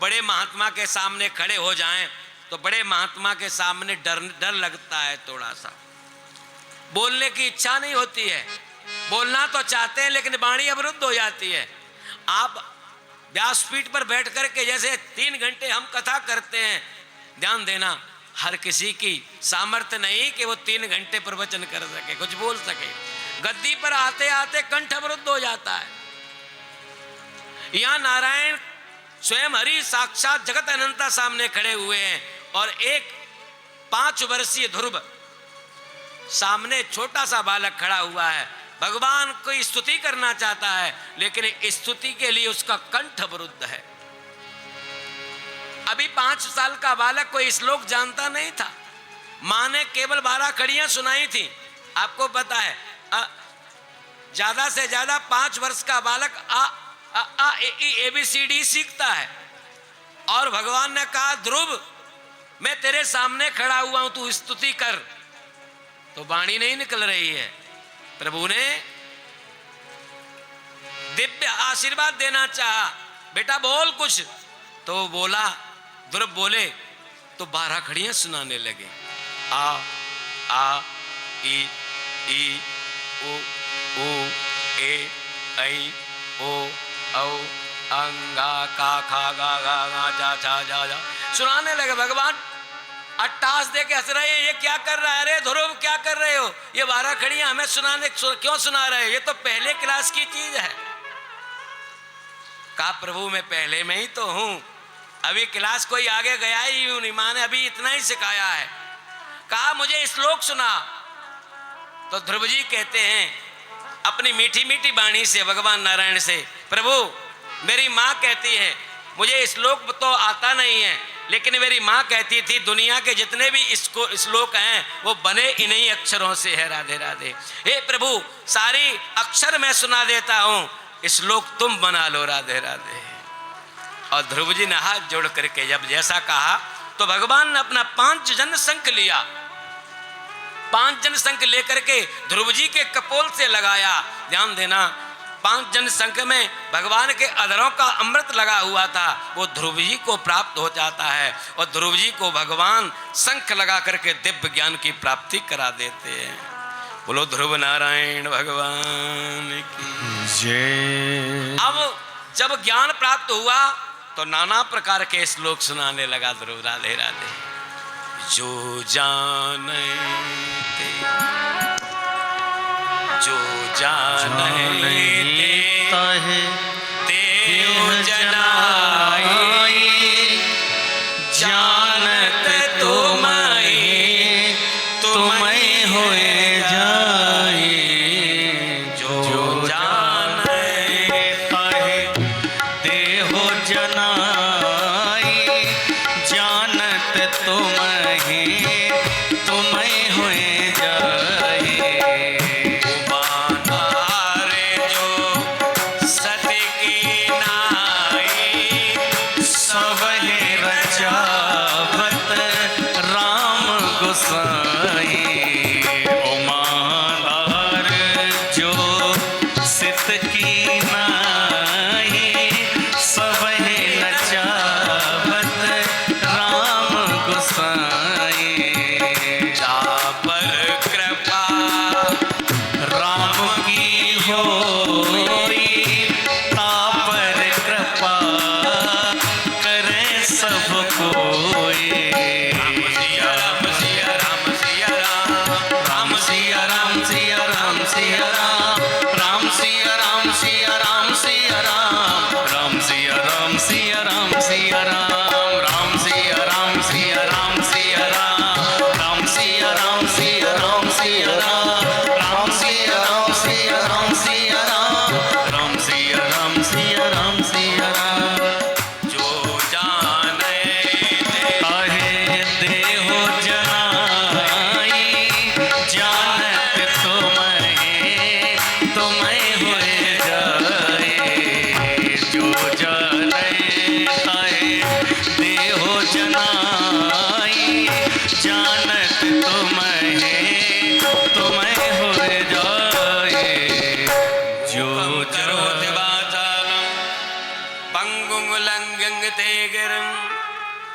बड़े महात्मा के सामने खड़े हो जाएं तो बड़े महात्मा के सामने डर लगता है। थोड़ा सा बोलने की इच्छा नहीं होती है, बोलना तो चाहते हैं लेकिन वाणी अवरुद्ध हो जाती है। आप व्यासपीठ पर बैठ करके जैसे 3 घंटे हम कथा करते हैं, ध्यान देना, हर किसी की सामर्थ्य नहीं कि वो 3 घंटे प्रवचन कर सके, कुछ बोल सके। गद्दी पर आते आते कंठ अवरुद्ध हो जाता है। यहां नारायण स्वयं हरि साक्षात जगत अनंता सामने खड़े हुए हैं और एक 5 वर्षीय ध्रुव सामने छोटा सा बालक खड़ा हुआ है। भगवान कोई स्तुति करना चाहता है लेकिन स्तुति के लिए उसका कंठ अवरुद्ध है। अभी 5 साल का बालक कोई श्लोक जानता नहीं था। मां ने केवल 12 कड़ियां सुनाई थी। आपको पता है ज्यादा से ज्यादा 5 वर्ष का बालक आ ए बी सी डी सीखता है। और भगवान ने कहा ध्रुव मैं तेरे सामने खड़ा हुआ हूं, तू स्तुति कर। तो वाणी नहीं निकल रही है। प्रभु ने दिव्य आशीर्वाद देना चाहा, बेटा बोल कुछ। तो बोला, ध्रुव बोले तो 12 खड़ियां सुनाने लगे। आ ई ओ ए ऐ ओ औ अंगा का खा गा गा गा जा जा जा जा सुनाने लगे। भगवान अट्टास दे के हंस रहे हैं, ये क्या कर रहा है? अरे ध्रुव क्या कर रहे हो? ये 12 खड़ियां हमें क्यों सुना रहे हो? ये तो पहले क्लास की चीज है। कहा प्रभु मैं पहले में ही तो हूं, अभी क्लास कोई आगे गया ही नहीं, मां ने अभी इतना ही सिखाया है। कहा मुझे श्लोक सुना। तो ध्रुव जी कहते हैं अपनी मीठी मीठी वाणी से भगवान नारायण से, प्रभु मेरी माँ कहती है, मुझे श्लोक तो आता नहीं है लेकिन मेरी माँ कहती थी दुनिया के जितने भी श्लोक हैं वो बने इन्हीं अक्षरों से है। राधे राधे। हे प्रभु सारी अक्षर मैं सुना देता हूँ, श्लोक तुम बना लो। राधे राधे। और ध्रुव जी ने हाथ जोड़ करके जब जैसा कहा तो भगवान ने अपना 5 जन शंख लिया। 5 जन शंख लेकर के ध्रुव जी के कपोल से लगाया। ध्यान देना 5 जन शंख में भगवान के अधरों का अमृत लगा हुआ था, वो ध्रुव जी को प्राप्त हो जाता है और ध्रुव जी को भगवान शंख लगा करके दिव्य ज्ञान की प्राप्ति करा देते हैं। बोलो ध्रुव नारायण भगवान की जय। अब जब ज्ञान प्राप्त हुआ तो नाना प्रकार के श्लोक सुनाने लगा ध्रुव। राधे राधे। जो जानते जो जानते देव जनाई, जानत तुम्हें तुम्हें होए जाए। जो जानते देव जनाई, जानत तुम्हें तुम्हें होए जाए।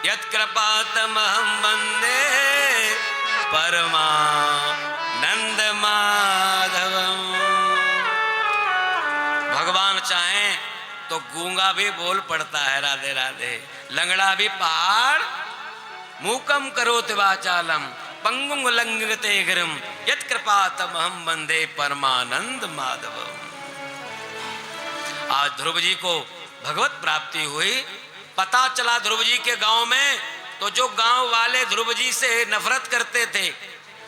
यत्कृपातमहं वन्दे परमानंद माधवम। भगवान चाहें तो गूंगा भी बोल पड़ता है। राधे राधे। लंगड़ा भी पहाड़, मूकम करोति वाचालम, पंगुं लंघते गिरिम यत्कृपा तमहं वंदे परमानंद माधव। आज ध्रुव जी को भगवत प्राप्ति हुई। पता चला ध्रुव जी के गांव में, तो जो गांव वाले ध्रुव जी से नफरत करते थे,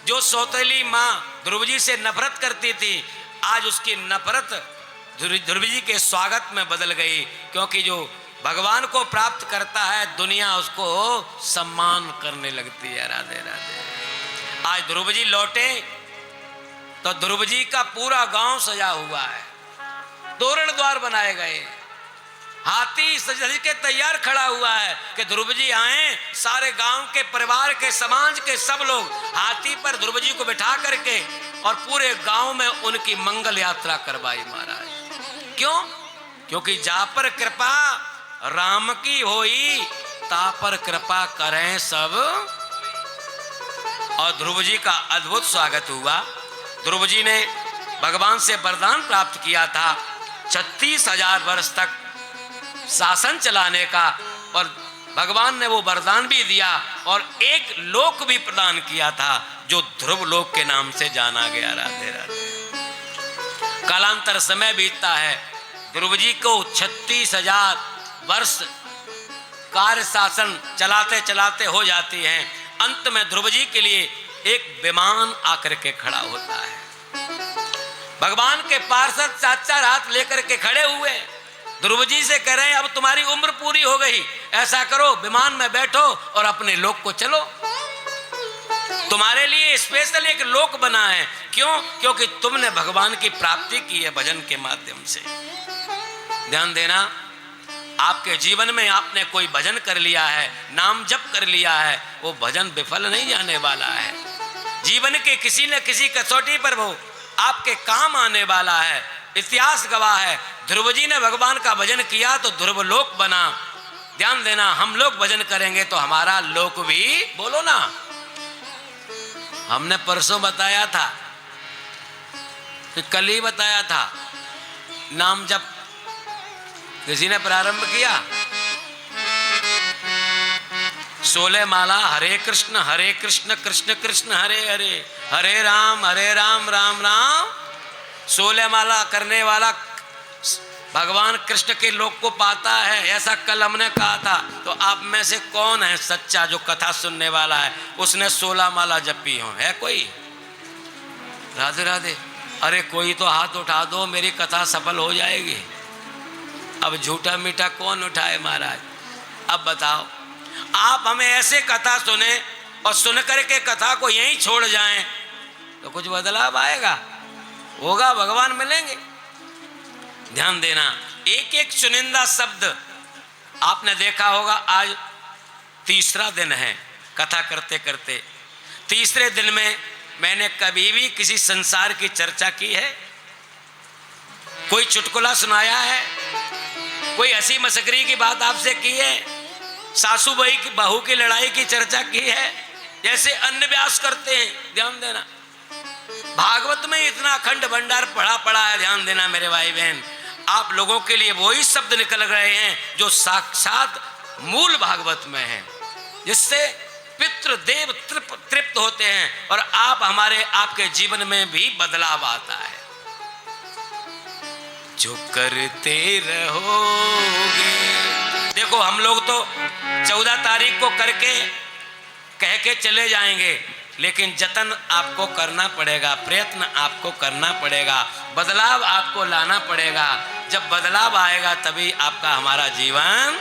जो सौतेली माँ ध्रुव जी से नफरत करती थी, आज उसकी नफरत ध्रुव जी के स्वागत में बदल गई। क्योंकि जो भगवान को प्राप्त करता है, दुनिया उसको सम्मान करने लगती है। राधे राधे। आज ध्रुव जी लौटे तो ध्रुव जी का पूरा गांव सजा हुआ है, तोरण द्वार बनाए गए, हाथी सज के तैयार खड़ा हुआ है कि ध्रुव जी आए। सारे गांव के, परिवार के, समाज के सब लोग हाथी पर ध्रुव जी को बिठा करके और पूरे गांव में उनकी मंगल यात्रा करवाई महाराज। क्यों? क्योंकि जा पर कृपा राम की होई, ता पर कृपा करें सब। और ध्रुव जी का अद्भुत स्वागत हुआ। ध्रुव जी ने भगवान से वरदान प्राप्त किया था 36,000 वर्ष तक शासन चलाने का, और भगवान ने वो वरदान भी दिया और एक लोक भी प्रदान किया था जो ध्रुव लोक के नाम से जाना गया। राधे राधे। कालांतर समय बीतता है, ध्रुव जी को 36,000 वर्ष कार्य शासन चलाते चलाते हो जाती हैं। अंत में ध्रुव जी के लिए एक विमान आकर के खड़ा होता है। भगवान के पार्षद 4-4 हाथ लेकर के खड़े हुए ध्रुव जी से कह रहे हैं, अब तुम्हारी उम्र पूरी हो गई, ऐसा करो विमान में बैठो और अपने लोक को चलो। तुम्हारे लिए स्पेशल एक लोक बना है। क्यों? क्योंकि तुमने भगवान की प्राप्ति की है भजन के माध्यम से। ध्यान देना, आपके जीवन में आपने कोई भजन कर लिया है, नाम जप कर लिया है, वो भजन विफल नहीं जाने वाला है। जीवन के किसी न किसी कसौटी पर वो आपके काम आने वाला है। इतिहास गवाह है, ध्रुव जी ने भगवान का भजन किया तो ध्रुव लोक बना। ध्यान देना, हम लोग भजन करेंगे तो हमारा लोक भी, बोलो ना। हमने परसों बताया था, कल ही बताया था, नाम जप किसी ने प्रारंभ किया, 16 माला हरे कृष्ण कृष्ण कृष्ण हरे हरे, हरे राम राम राम। 16 माला करने वाला भगवान कृष्ण के लोक को पाता है, ऐसा कल हमने कहा था। तो आप में से कौन है सच्चा जो कथा सुनने वाला है, उसने 16 माला जपी हो? है कोई? राधे राधे। अरे कोई तो हाथ उठा दो, मेरी कथा सफल हो जाएगी। अब झूठा मीठा कौन उठाए महाराज? अब बताओ, आप हमें ऐसे कथा सुने और सुन करके कथा को यहीं छोड़ जाएं तो कुछ बदलाव आएगा? होगा? भगवान मिलेंगे? ध्यान देना, एक एक चुनिंदा शब्द आपने देखा होगा। आज तीसरा दिन है कथा करते करते। तीसरे दिन में मैंने कभी भी किसी संसार की चर्चा की है? कोई चुटकुला सुनाया है? कोई हंसी मसकरी की बात आपसे की है? सासू बहू की लड़ाई की चर्चा की है जैसे अन्य व्यास करते हैं? ध्यान देना, भागवत में इतना अखंड भंडार पड़ा है। ध्यान देना मेरे भाई बहन, आप लोगों के लिए वही शब्द निकल रहे हैं जो साक्षात मूल भागवत में है, जिससे पितृ देव तृप्त होते हैं और आपके जीवन में भी बदलाव आता है। जो करते रहोगे, देखो हम लोग तो 14 तारीख को करके कह के चले जाएंगे, लेकिन जतन आपको करना पड़ेगा, प्रयत्न आपको करना पड़ेगा, बदलाव आपको लाना पड़ेगा। जब बदलाव आएगा तभी आपका हमारा जीवन।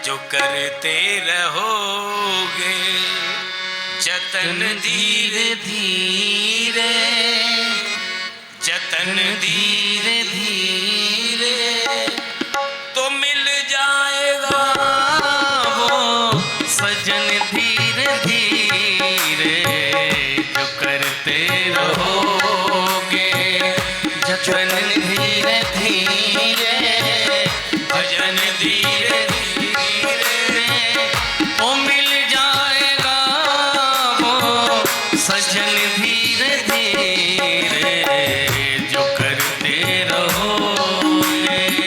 जो करते रहोगे जतन धीरे धीरे, जतन धीरे धीरे, तो मिल जाएगा वो सजन धीरे धीरे। जो करते रहोगे जतन धीरे धीरे, भजन धीरे धीरे, ओ मिल जाएगा वो सजन धीरे धीरे। जो करते रहोगे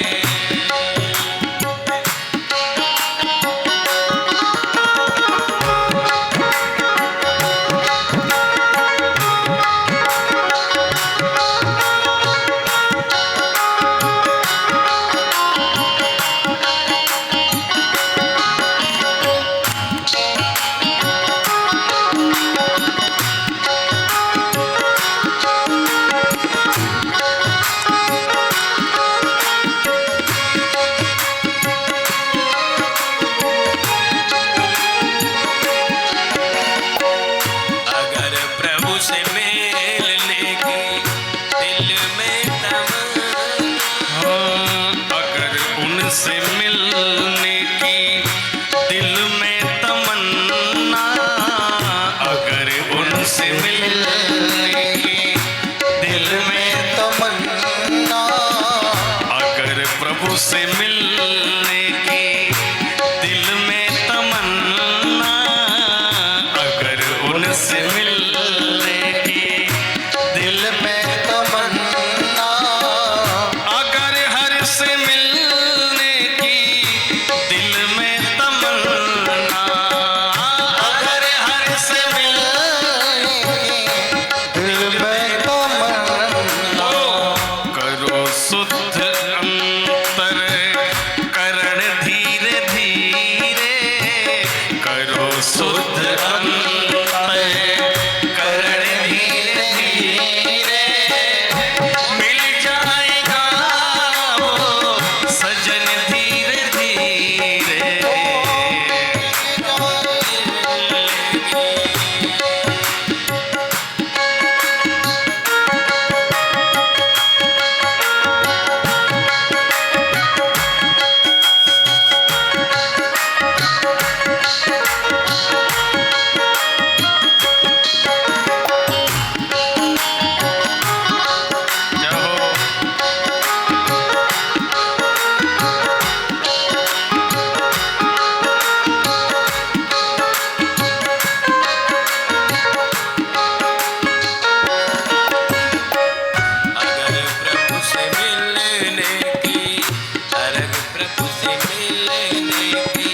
की,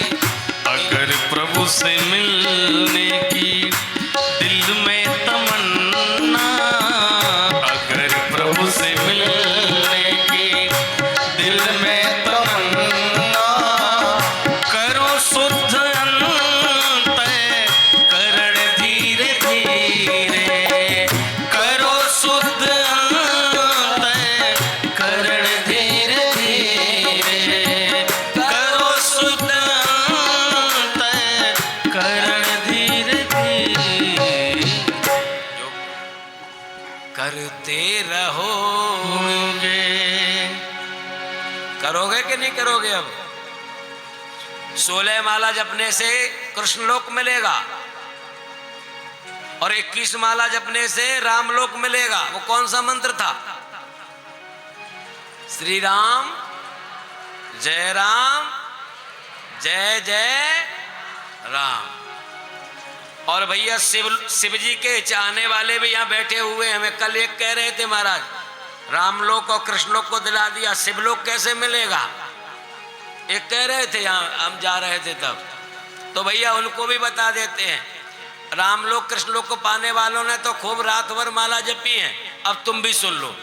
अगर प्रभु से मिलने की दिल में तमन्ना, अगर प्रभु से मिलने की दिल में तमन्ना, करो शुद्ध अंतःकरण धीरे धीरे, करो शुद्ध अंतःकरण धीरे धीरे, करो शुद्ध अंतःकरण धीरे धीरे, करते रहोगे। करोगे कि नहीं करोगे? अब 16 माला जपने से कृष्ण लोक मिलेगा और 21 माला जपने से राम लोक मिलेगा। वो कौन सा मंत्र था? श्री राम जय राम जय जय राम। और भैया शिव जी के चाहने वाले भी यहाँ बैठे हुए हैं। हमें कल एक कह रहे थे महाराज, रामलोक और कृष्णलोक को दिला दिया, शिवलोक कैसे मिलेगा? एक कह रहे थे यहाँ, हम जा रहे थे तब। तो भैया उनको भी बता देते हैं, रामलोक कृष्णलोक को पाने वालों ने तो खूब रात भर माला जपी है। अब तुम भी सुन लो।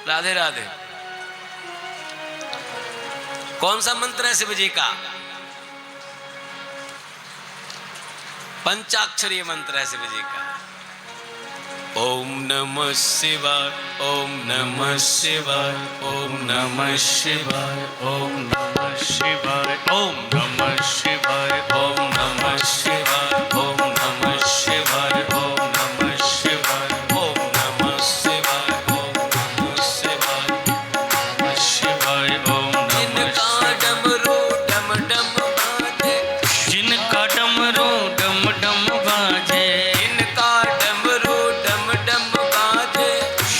राधे राधे। कौन सा मंत्र है शिव जी का? पंचाक्षरी मंत्र है शिव जी का। ओम नमः शिवाय, ओम नमः शिवाय, ओम नमः शिवाय, ओम नमः शिवाय, ओम नमः शिवाय, ओम नमः शिवाय, ओम नमः शिवाय, ओम नमः शिवाय, ओम नमः शिवाय, ओम नमः शिवाय, नमः शिवाय, ओम नमः शिवाय। जिनका डमरू डम डम बाजे, जिनका डमरू डम डम बाजे,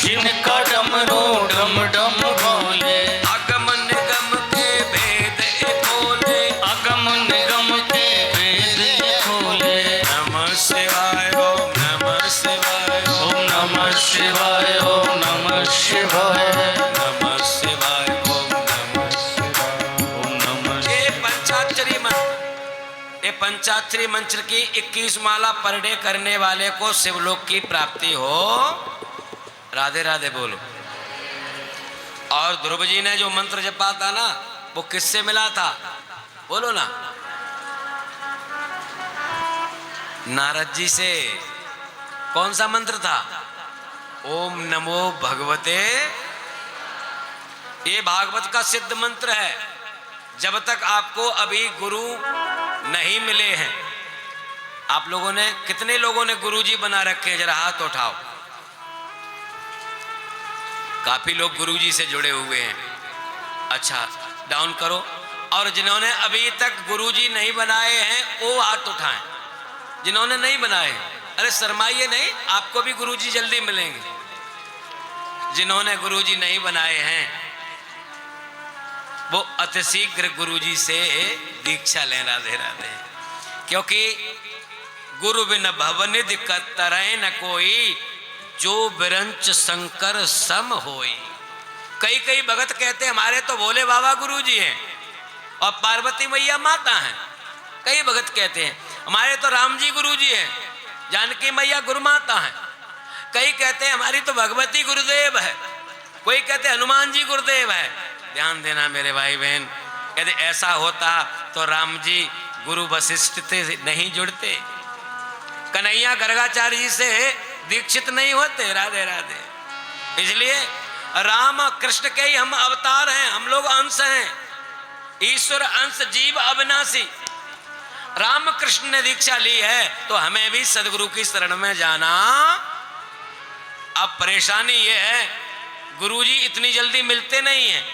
जिनका डमरू डम डम बोले, अगम निगम के भेद खोले, अगम निगम के वेद खोले। नमः शिवाय, ओम नमः शिवाय, ओम नमः शिवाय, ओम नमः शिवाय, नमः शिवाय, ओम नमः शिवाय। ओम नमः। ये पंचाक्षरी मंत्र, ये पंचाक्षरी मंत्र की 21 माला पर डे करने वाले को शिवलोक की प्राप्ति हो। राधे राधे बोलो। और ध्रुव जी ने जो मंत्र जपा था ना, वो किससे मिला था? बोलो ना। नारद जी से। कौन सा मंत्र था? ओम नमो भगवते। ये भागवत का सिद्ध मंत्र है। जब तक आपको अभी गुरु नहीं मिले हैं, आप लोगों ने, कितने लोगों ने गुरुजी बना रखे हैं? जरा हाथ उठाओ। काफी लोग गुरुजी से जुड़े हुए हैं। अच्छा, डाउन करो। और जिन्होंने अभी तक गुरुजी नहीं बनाए हैं वो हाथ उठाएं। जिन्होंने नहीं बनाए, अरे शर्माइए नहीं, आपको भी गुरुजी जल्दी मिलेंगे। जिन्होंने गुरुजी नहीं बनाए हैं वो अतिशीघ्र गुरुजी से दीक्षा लें। राधे राधे। क्योंकि गुरु बिन भवनिधि तरह न कोई, जो बिरंच शंकर सम होई। कई कई भगत कहते हैं हमारे तो भोले बाबा गुरुजी हैं और पार्वती मैया माता हैं। कई भगत कहते हैं हमारे तो राम जी गुरुजी हैं, जानकी मैया गुरुमाता हैं। कई कहते हैं हमारी तो भगवती गुरुदेव है। कोई कहते हनुमान जी गुरुदेव है। ध्यान देना मेरे भाई बहन, यदि ऐसा होता तो राम जी गुरु वशिष्ठ से नहीं जुड़ते, कन्हैया गर्गाचार्य जी से दीक्षित नहीं होते। राधे राधे। इसलिए राम कृष्ण के ही हम अवतार हैं, हम लोग अंश हैं। ईश्वर अंश जीव अविनाशी। राम कृष्ण ने दीक्षा ली है तो हमें भी सदगुरु की शरण में जाना। अब परेशानी ये है, गुरुजी इतनी जल्दी मिलते नहीं हैं।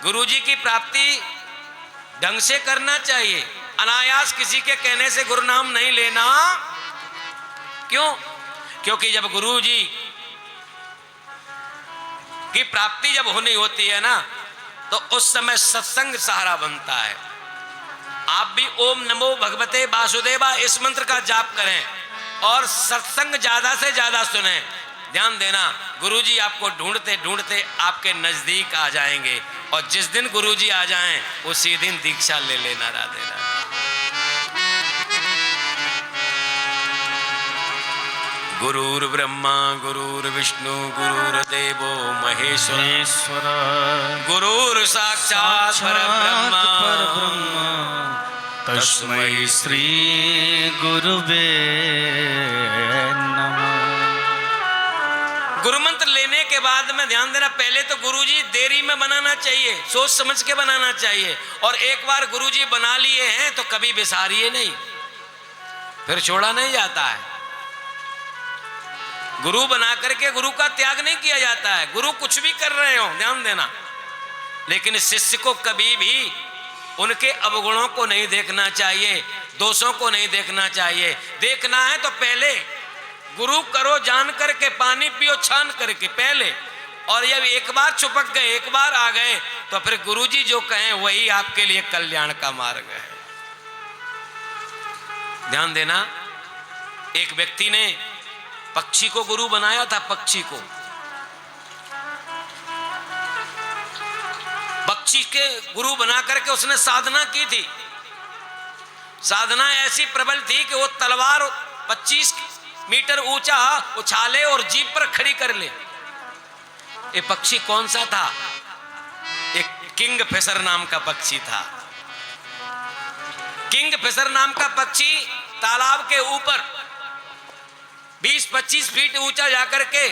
गुरुजी की प्राप्ति ढंग से करना चाहिए। अनायास किसी के कहने से गुरु नाम नहीं लेना। क्यों? क्योंकि जब गुरुजी की प्राप्ति जब होनी होती है ना, तो उस समय सत्संग सहारा बनता है। आप भी ओम नमो भगवते वासुदेवा इस मंत्र का जाप करें और सत्संग ज्यादा से ज्यादा सुनें। ध्यान देना, गुरुजी आपको ढूंढते ढूंढते आपके नजदीक आ जाएंगे। और जिस दिन गुरुजी आ जाएं उसी दिन दीक्षा ले लेना। राधे राधे। गुरुर्ब्रह्मा गुरुर्विष्णु गुरुर्देवो महेश्वर गुरुर् साक्षात् परब्रह्म तस्मै श्री गुरुवे नमः। गुरु मंत्र लेने के बाद में ध्यान देना, पहले तो गुरुजी देरी में बनाना चाहिए, सोच समझ के बनाना चाहिए। और एक बार गुरुजी बना लिए हैं तो कभी बिसारिए नहीं, फिर छोड़ा नहीं जाता है। गुरु बना करके गुरु का त्याग नहीं किया जाता है। गुरु कुछ भी कर रहे हो ध्यान देना, लेकिन शिष्य को कभी भी उनके अवगुणों को नहीं देखना चाहिए, दोषों को नहीं देखना चाहिए। देखना है तो पहले गुरु करो जान करके, पानी पियो छान करके पहले। और जब एक बार चिपक गए, एक बार आ गए, तो फिर गुरुजी जो कहें वही आपके लिए कल्याण का मार्ग है। ध्यान देना, एक व्यक्ति ने पक्षी को गुरु बनाया था। पक्षी के गुरु बना करके उसने साधना की थी। साधना ऐसी प्रबल थी कि वो तलवार 25 मीटर ऊंचा उछाले और जीभ पर खड़ी कर ले। ये पक्षी कौन सा था? एक किंग फिशर नाम का पक्षी था। किंग फिशर नाम का पक्षी तालाब के ऊपर 20-25 फीट ऊंचा जाकर के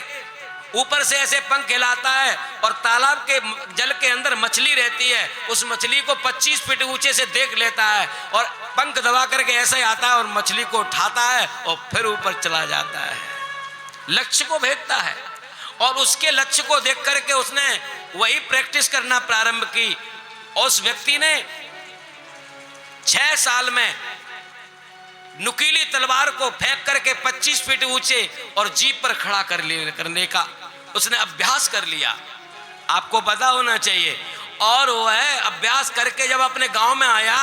ऊपर से ऐसे पंख हिलाता है और तालाब के जल के अंदर मछली रहती है, उस मछली को 25 फीट ऊंचे से देख लेता है और पंख दबा करके ऐसे आता है और मछली को उठाता है और फिर ऊपर चला जाता है। लक्ष्य को भेदता है और उसके लक्ष्य को देख करके उसने वही प्रैक्टिस करना प्रारंभ की। उस व्यक्ति ने 6 साल में नुकीली तलवार को फेंक करके 25 फीट ऊंचे और जीभ पर खड़ा करने का उसने अभ्यास कर लिया। आपको पता होना चाहिए। और वह अभ्यास करके जब अपने गांव में आया,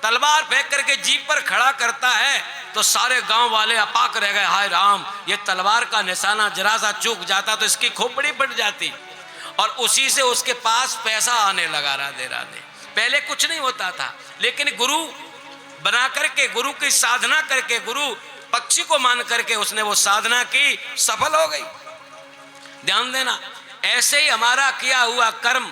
तलवार फेंक करके जीभ पर खड़ा करता है तो सारे गांव वाले अपाक रह गए। हाय राम, ये तलवार का निशाना जरा सा चूक जाता तो इसकी खोपड़ी फट जाती। और उसी से उसके पास पैसा आने लगा। राधे राधे। पहले कुछ नहीं होता था, लेकिन गुरु बना करके, गुरु की साधना करके, गुरु पक्षी को मान करके उसने वो साधना की, सफल हो गई। ध्यान देना, ऐसे ही हमारा किया हुआ कर्म,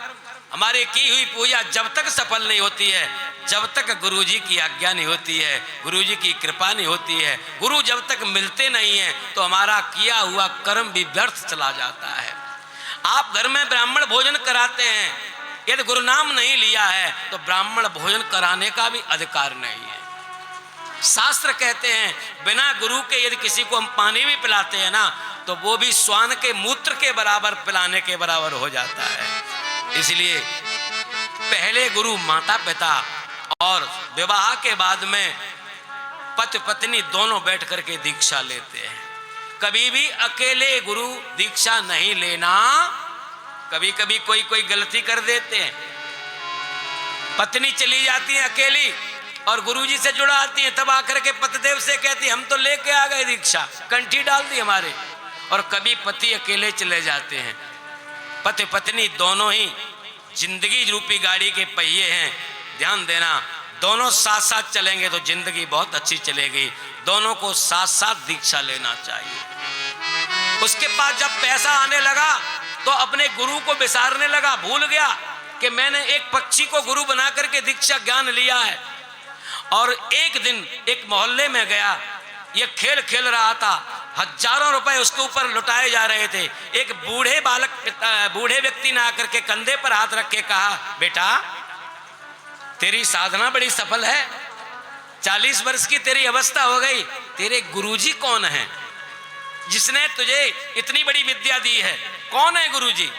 हमारी की हुई पूजा जब तक सफल नहीं होती है, जब तक गुरुजी की आज्ञा नहीं होती है, गुरुजी की कृपा नहीं होती है, गुरु जब तक मिलते नहीं है, तो हमारा किया हुआ कर्म भी व्यर्थ चला जाता है। आप घर में ब्राह्मण भोजन कराते हैं, यदि गुरु नाम नहीं लिया है तो ब्राह्मण भोजन कराने का भी अधिकार नहीं है। शास्त्र कहते हैं बिना गुरु के यदि किसी को हम पानी भी पिलाते हैं ना, तो वो भी स्वान के मूत्र के बराबर पिलाने के बराबर हो जाता है। इसलिए पहले गुरु माता पिता और विवाह के बाद में पति पत्नी दोनों बैठ करके दीक्षा लेते हैं। कभी भी अकेले गुरु दीक्षा नहीं लेना। कभी कभी कोई गलती कर देते हैं, पत्नी चली जाती है अकेली और गुरुजी से जुड़ा आती है, तब आकर के पतिदेव से कहती हम तो लेके आ गए दीक्षा, कंठी डाल दी हमारे। और कभी पति अकेले चले जाते हैं। पति पत्नी दोनों ही जिंदगी रूपी गाड़ी के पहिए हैं। ध्यान देना, दोनों साथ साथ चलेंगे तो जिंदगी बहुत अच्छी चलेगी। दोनों को साथ साथ दीक्षा लेना चाहिए। उसके बाद जब पैसा आने लगा तो अपने गुरु को विसारने लगा, भूल गया कि मैंने एक पक्षी को गुरु बना करके दीक्षा ज्ञान लिया है। और एक दिन एक मोहल्ले में गया, ये खेल खेल रहा था, हजारों रुपए उसके ऊपर लुटाए जा रहे थे। एक बूढ़े व्यक्ति ने आकर के कंधे पर हाथ रख के कहा, बेटा तेरी साधना बड़ी सफल है, 40 वर्ष की तेरी अवस्था हो गई, तेरे गुरुजी कौन है जिसने तुझे इतनी बड़ी विद्या दी है? कौन है गुरुजी?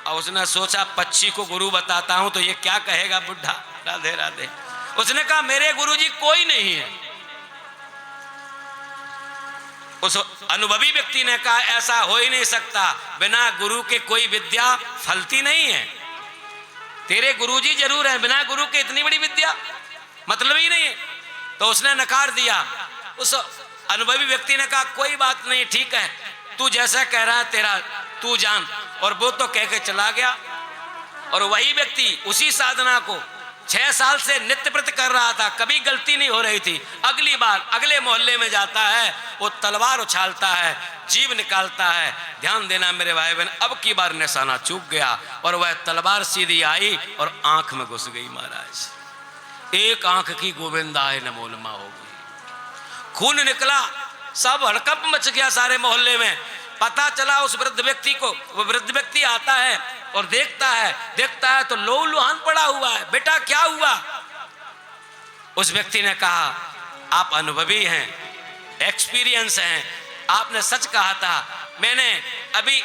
और उसने सोचा पक्षी को गुरु बताता हूं तो ये क्या कहेगा बुढ़ा। राधे राधे। उसने कहा मेरे गुरुजी कोई नहीं है। उस अनुभवी व्यक्ति ने कहा ऐसा हो ही नहीं सकता, बिना गुरु के कोई विद्या फलती नहीं है। तेरे गुरुजी जरूर है, बिना गुरु के इतनी बड़ी विद्या मतलब ही नहीं है। तो उसने नकार दिया। उस अनुभवी व्यक्ति ने कहा कोई बात नहीं, ठीक है, तू जैसा कह रहा है तेरा तू जान। और वो तो कह के चला गया। और वही व्यक्ति उसी साधना को 6 साल से नित्य प्रति कर रहा था, कभी गलती नहीं हो रही थी। अगली बार अगले मोहल्ले में जाता है, वो तलवार उछालता है, जीव निकालता है। ध्यान देना मेरे भाई बहन, अब की बार निशाना चूक गया और वह तलवार सीधी आई और आंख में घुस गई महाराज। एक आंख की गोविंदाय नमो नमः हो गई, खून निकला, सब हड़कंप मच गया सारे मोहल्ले में। पता चला उस वृद्ध व्यक्ति को, वो वृद्ध व्यक्ति आता है और देखता है तो लहू लुहान पड़ा हुआ है। बेटा क्या हुआ? उस व्यक्ति ने कहा, आप अनुभवी हैं, एक्सपीरियंस हैं, आपने सच कहा था। मैंने अभी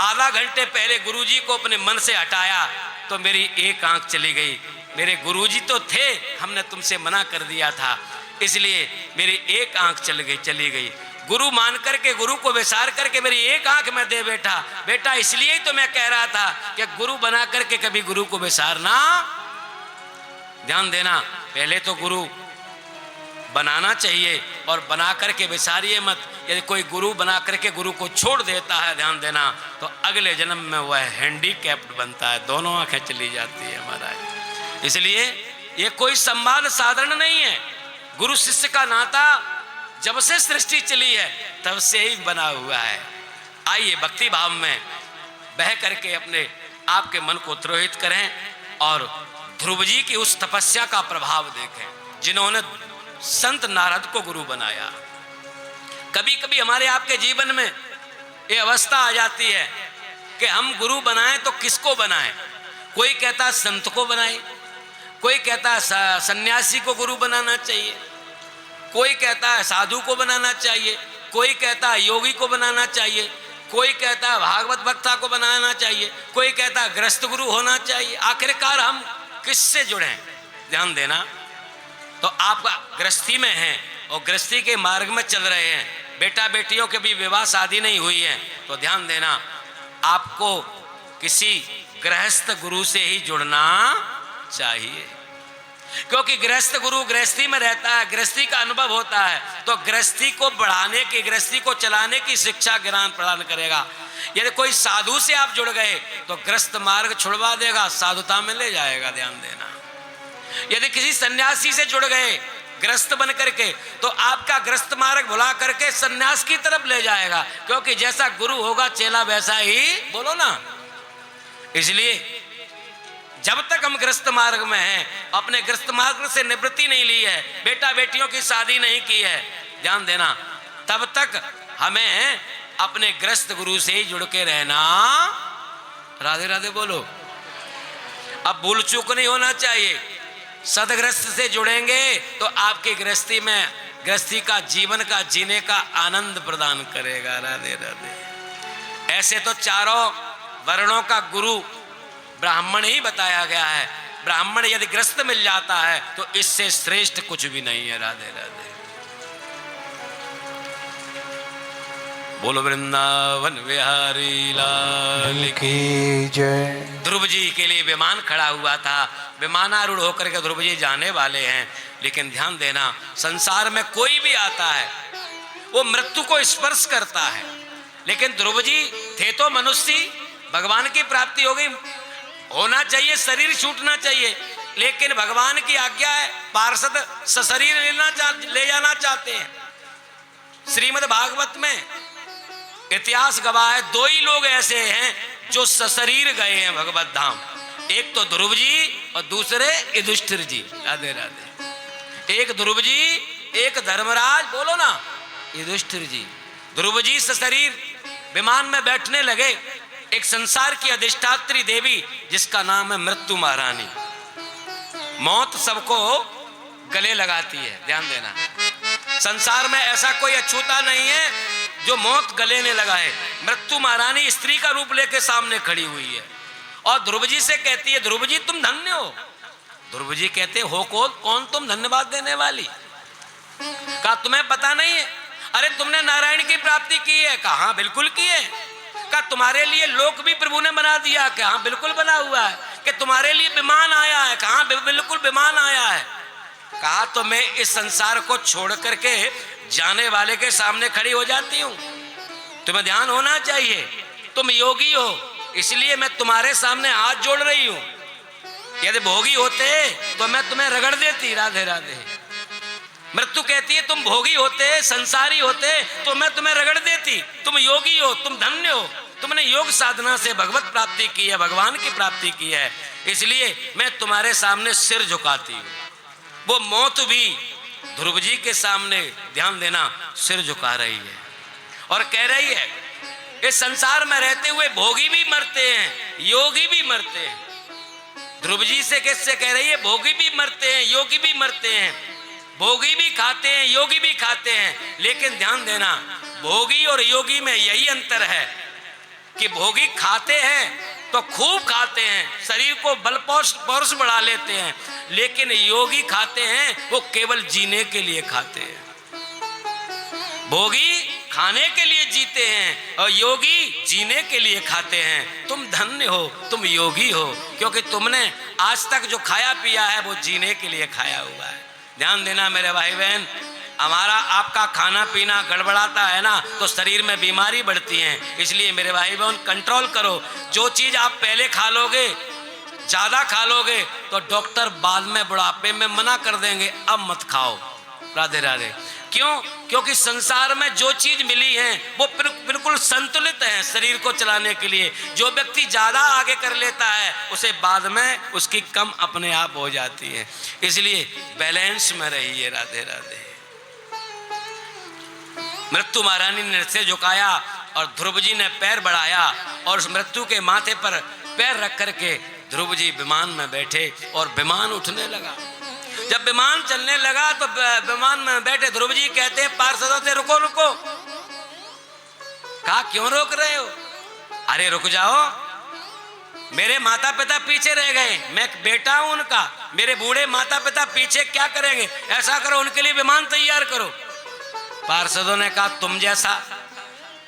आधा घंटे पहले गुरुजी को अपने मन से हटाया तो मेरी एक आंख चली गई। मेरे गुरुजी तो थे, हमने तुमसे मना कर दिया था, इसलिए मेरी एक आंख चली गई। गुरु मान करके, गुरु को विसार करके मेरी एक आंख में दे बेटा। बेटा इसलिए ही तो मैं कह रहा था कि गुरु बना करके कभी गुरु को विसारना। ध्यान देना, पहले तो गुरु बनाना चाहिए और बना करके विसारिए मत। यदि कोई गुरु बना करके गुरु को छोड़ देता है, ध्यान देना, तो अगले जन्म में वह हैंडीकैप्ड बनता है, दोनों आंखें चली जाती है महाराज। इसलिए ये कोई संवाद साधारण नहीं है। गुरु शिष्य का नाता जब से सृष्टि चली है तब से ही बना हुआ है। आइए भक्ति भाव में बह करके अपने आपके मन को त्रोहित करें और ध्रुव जी की उस तपस्या का प्रभाव देखें जिन्होंने संत नारद को गुरु बनाया। कभी कभी हमारे आपके जीवन में ये अवस्था आ जाती है कि हम गुरु बनाएं तो किसको बनाएं। कोई कहता है संत को बनाएं, कोई कहता है सन्यासी को गुरु बनाना चाहिए, कोई कहता है साधु को बनाना चाहिए, कोई कहता है योगी को बनाना चाहिए, कोई कहता है भागवत वक्ता को बनाना चाहिए, कोई कहता है गृहस्थ गुरु होना चाहिए। आखिरकार हम किससे जुड़े? ध्यान देना, तो आप गृहस्थी में हैं और गृहस्थी के मार्ग में चल रहे हैं, बेटा बेटियों के भी विवाह शादी नहीं हुई है, तो ध्यान देना आपको किसी गृहस्थ गुरु से ही जुड़ना चाहिए। क्योंकि गृहस्थ गुरु गृहस्थी में रहता है, गृहस्थी का अनुभव होता है, तो गृहस्थी को बढ़ाने की, गृहस्थी को चलाने की शिक्षा ज्ञान प्रदान करेगा। यदि कोई साधु से आप जुड़ गए तो गृहस्थ मार्ग छुड़वा देगा, साधुता में ले जाएगा। ध्यान देना, यदि किसी सन्यासी से जुड़ गए गृहस्थ बन करके तो आपका गृहस्थ मार्ग भुला करके सन्यास की तरफ ले जाएगा, क्योंकि जैसा गुरु होगा चेला वैसा ही, बोलो ना। इसलिए जब तक हम गृहस्थ मार्ग में हैं, अपने गृहस्थ मार्ग से निवृत्ति नहीं ली है, बेटा बेटियों की शादी नहीं की है, ध्यान देना, तब तक हमें अपने गृहस्थ गुरु से ही जुड़ के रहना। राधे राधे बोलो। अब भूल चूक नहीं होना चाहिए। सदगृहस्थ से जुड़ेंगे तो आपकी गृहस्थी में, गृहस्थी का जीवन का जीने का आनंद प्रदान करेगा। राधे राधे। ऐसे तो चारों वर्णों का गुरु ब्राह्मण ही बताया गया है। ब्राह्मण यदि गृहस्थ मिल जाता है तो इससे श्रेष्ठ कुछ भी नहीं है। राधे राधे। बोलो वृंदावन बिहारी लाल की जय। ध्रुव जी के लिए विमान खड़ा हुआ था, विमानारूढ़ होकर के ध्रुव जी जाने वाले हैं। लेकिन ध्यान देना, संसार में कोई भी आता है वो मृत्यु को स्पर्श करता है, लेकिन ध्रुव जी थे तो मनुष्य, भगवान की प्राप्ति हो गई, होना चाहिए, शरीर छूटना चाहिए, लेकिन भगवान की आज्ञा है, पार्षद सशरीर ले जाना चाहते हैं। श्रीमद् भागवत में इतिहास गवाह है, 2 ही लोग ऐसे हैं जो सशरीर गए हैं भगवत धाम, एक तो ध्रुव जी और दूसरे युधिष्ठिर जी। राधे राधे। एक ध्रुव जी, एक धर्मराज, बोलो ना, युधिष्ठिर जी। ध्रुव जी सशरीर विमान में बैठने लगे, एक संसार की अधिष्ठात्री देवी जिसका नाम है मृत्यु महारानी। मौत सबको गले लगाती है, ध्यान देना, संसार में ऐसा कोई अछूता नहीं है जो मौत गले ने लगाए। मृत्यु महारानी स्त्री का रूप लेकर सामने खड़ी हुई है और ध्रुव जी से कहती है, ध्रुव जी तुम धन्य हो। ध्रुव जी कहते हो कौन तुम धन्यवाद देने वाली? कहा तुम्हें पता नहीं है? अरे तुमने नारायण की प्राप्ति की है? कहा बिल्कुल की है। कहा तुम्हारे लिए लोक भी प्रभु ने बना दिया? कहा बिल्कुल बना हुआ है। कि तुम्हारे लिए विमान आया है? कहा बिल्कुल विमान आया है। कहा तो मैं इस संसार को छोड़ करके जाने वाले के सामने खड़ी हो जाती हूं। तुम्हें ध्यान होना चाहिए, तुम योगी हो, इसलिए मैं तुम्हारे सामने हाथ जोड़ रही हूं। यदि भोगी होते तो मैं तुम्हें रगड़ देती। राधे राधे। मृत्यु कहती है तुम भोगी होते, संसारी होते तो मैं तुम्हें रगड़ देती। तुम योगी हो, तुम धन्य हो, तुमने योग साधना से भगवत प्राप्ति की है, भगवान की प्राप्ति की है, इसलिए मैं तुम्हारे सामने सिर झुकाती हूं। वो मौत भी ध्रुव जी के सामने, ध्यान देना, सिर झुका रही है और कह रही है इस संसार में रहते हुए भोगी भी मरते हैं, योगी भी मरते हैं। ध्रुव जी से किससे कह रही है? भोगी भी मरते हैं, योगी भी मरते हैं, भोगी भी खाते हैं, योगी भी खाते हैं। लेकिन ध्यान देना, भोगी और योगी में यही अंतर है कि भोगी खाते हैं तो खूब खाते हैं, शरीर को बल पौरुष बढ़ा लेते हैं, लेकिन योगी खाते हैं वो केवल जीने के लिए खाते हैं। भोगी खाने के लिए जीते हैं और योगी जीने के लिए खाते हैं। तुम धन्य हो, तुम योगी हो, क्योंकि तुमने आज तक जो खाया पिया है वो जीने के लिए खाया हुआ है। ध्यान देना मेरे भाई बहन, हमारा आपका खाना पीना गड़बड़ाता है ना तो शरीर में बीमारी बढ़ती है। इसलिए मेरे भाई बहन कंट्रोल करो। जो चीज आप पहले खा लोगे, ज्यादा खा लोगे तो डॉक्टर बाद में बुढ़ापे में मना कर देंगे, अब मत खाओ। राधे राधे। क्यों? क्योंकि संसार में जो चीज मिली है वो बिल्कुल संतुलित है शरीर को चलाने के लिए। जो व्यक्ति ज्यादा आगे कर लेता है उसे बाद में उसकी कम अपने आप हो जाती है। इसलिए बैलेंस में रहिए। राधे राधे। मृत्यु महारानी ने सिर झुकाया और ध्रुव जी ने पैर बढ़ाया और उस मृत्यु के माथे पर पैर रख करके ध्रुव जी विमान में बैठे और विमान उठने लगा। जब विमान चलने लगा तो विमान में बैठे ध्रुव जी कहते हैं पार्षदों से रुको रुको। कहा क्यों रोक रहे हो? अरे रुक जाओ, मेरे माता पिता पीछे रह गए, मैं बेटा हूं उनका, मेरे बूढ़े माता पिता पीछे क्या करेंगे? ऐसा करो उनके लिए विमान तैयार करो। पार्षदों ने कहा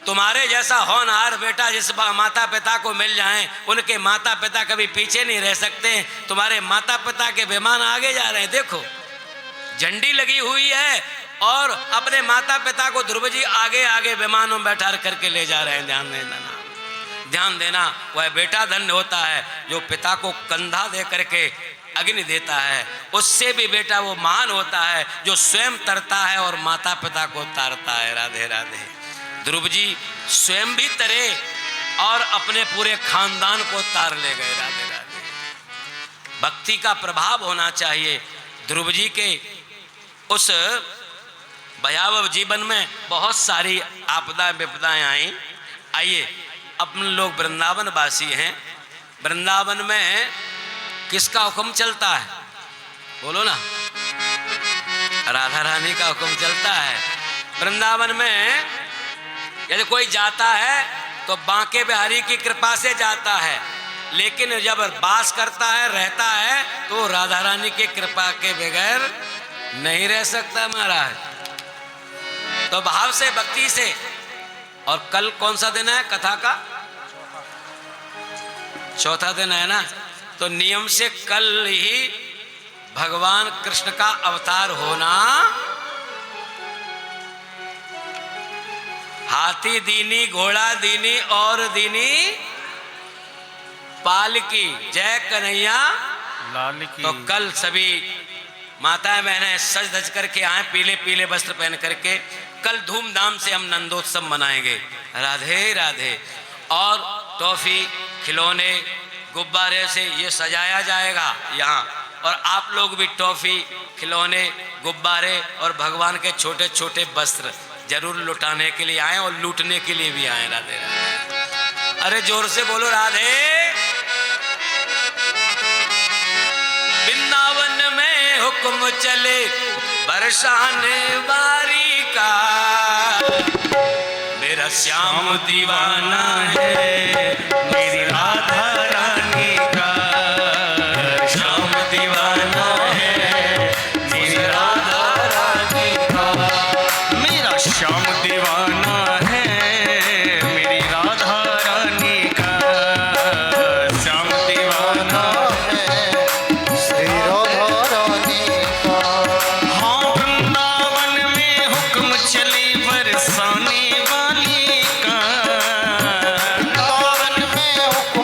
तुम्हारे जैसा होनहार बेटा जिस माता पिता को मिल जाए उनके माता पिता कभी पीछे नहीं रह सकते। तुम्हारे माता पिता के विमान आगे जा रहे हैं, देखो झंडी लगी हुई है और अपने माता पिता को ध्रुव जी आगे आगे विमानों में बैठा करके ले जा रहे हैं। ध्यान देना, वह बेटा धन्य होता है जो पिता को कंधा दे करके अग्नि देता है। उससे भी बेटा वो महान होता है जो स्वयं तरता है और माता पिता को तारता है। राधे राधे। ध्रुव जी स्वयं भी तरे और अपने पूरे खानदान को तार ले गए। राधे राधे। भक्ति का प्रभाव होना चाहिए। ध्रुव जी के उस भयावह जीवन में बहुत सारी आपदा विपदाएं आई। आइए, अपन लोग वृंदावन वासी हैं। वृंदावन में किसका हुक्म चलता है? बोलो ना। राधा रानी का हुक्म चलता है। वृंदावन में यदि कोई जाता है तो बांके बिहारी की कृपा से जाता है, लेकिन जब वास करता है, रहता है, तो राधा रानी की कृपा के बगैर नहीं रह सकता महाराज। तो भाव से, भक्ति से। और कल कौन सा दिन है कथा का? चौथा दिन है ना। तो नियम से कल ही भगवान कृष्ण का अवतार होना। हाथी दीनी, घोड़ा दीनी और दीनी पाल की, जय कन्हैया लाल की। तो कल सभी माताएं बहनें सज धज करके आए, पीले पीले वस्त्र पहन करके। कल धूमधाम से हम नंदोत्सव मनाएंगे। राधे राधे। और टॉफी, खिलौने, गुब्बारे से ये सजाया जाएगा यहाँ। और आप लोग भी टॉफी, खिलौने, गुब्बारे और भगवान के छोटे छोटे वस्त्र जरूर लुटाने के लिए आए और लूटने के लिए भी आए। राधे राधे। अरे जोर से बोलो राधे। वृंदावन में हुक्म चले बरसाने बारी का, मेरा श्याम दीवाना है मेरी राधा रानी का। श्याम दीवाना है मेरी राधा रानी का। मेरा श्याम दीवाना है मेरी राधा रानी का। श्याम दीवाना है श्री राधा रानी का। हाँ, वृंदावन में हुक्म चले बरसाने वाली का। वृंदावन में हुक्म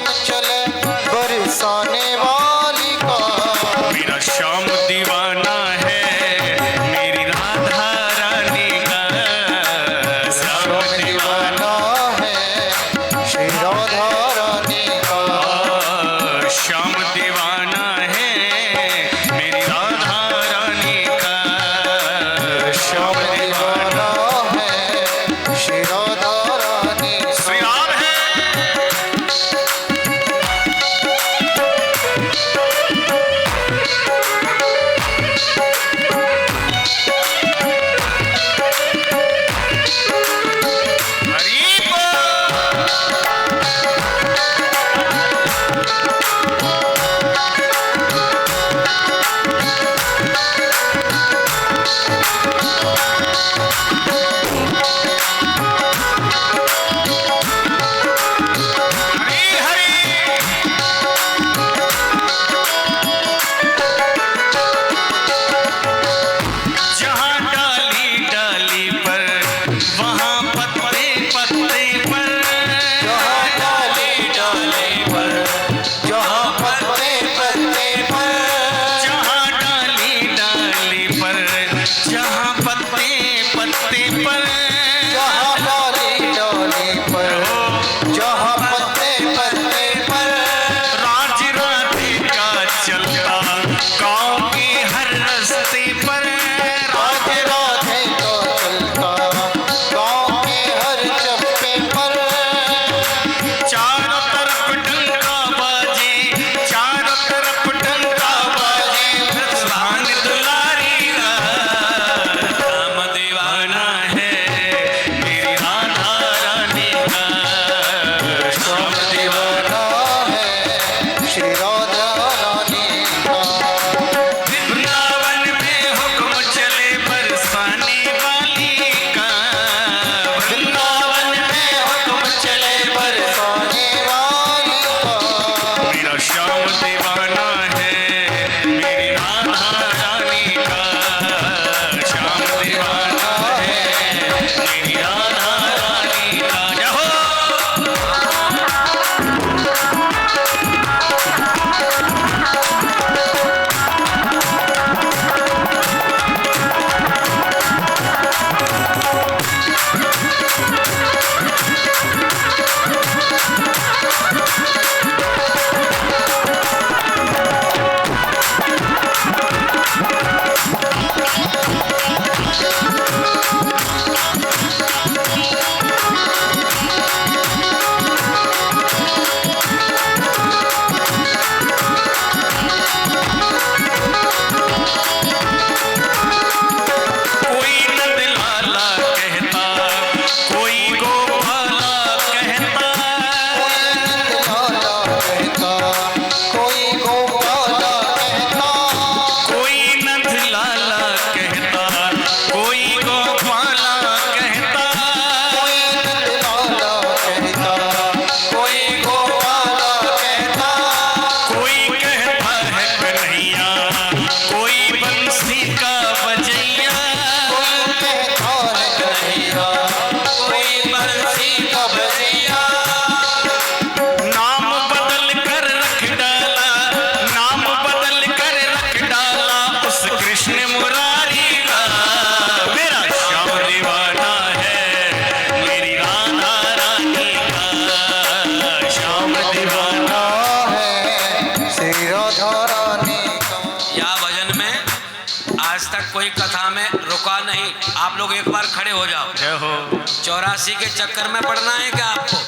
आज तक कोई कथा में रुका नहीं। आप लोग एक बार खड़े हो जाओ। जय हो। 84 के चक्कर में पड़ना है क्या आपको?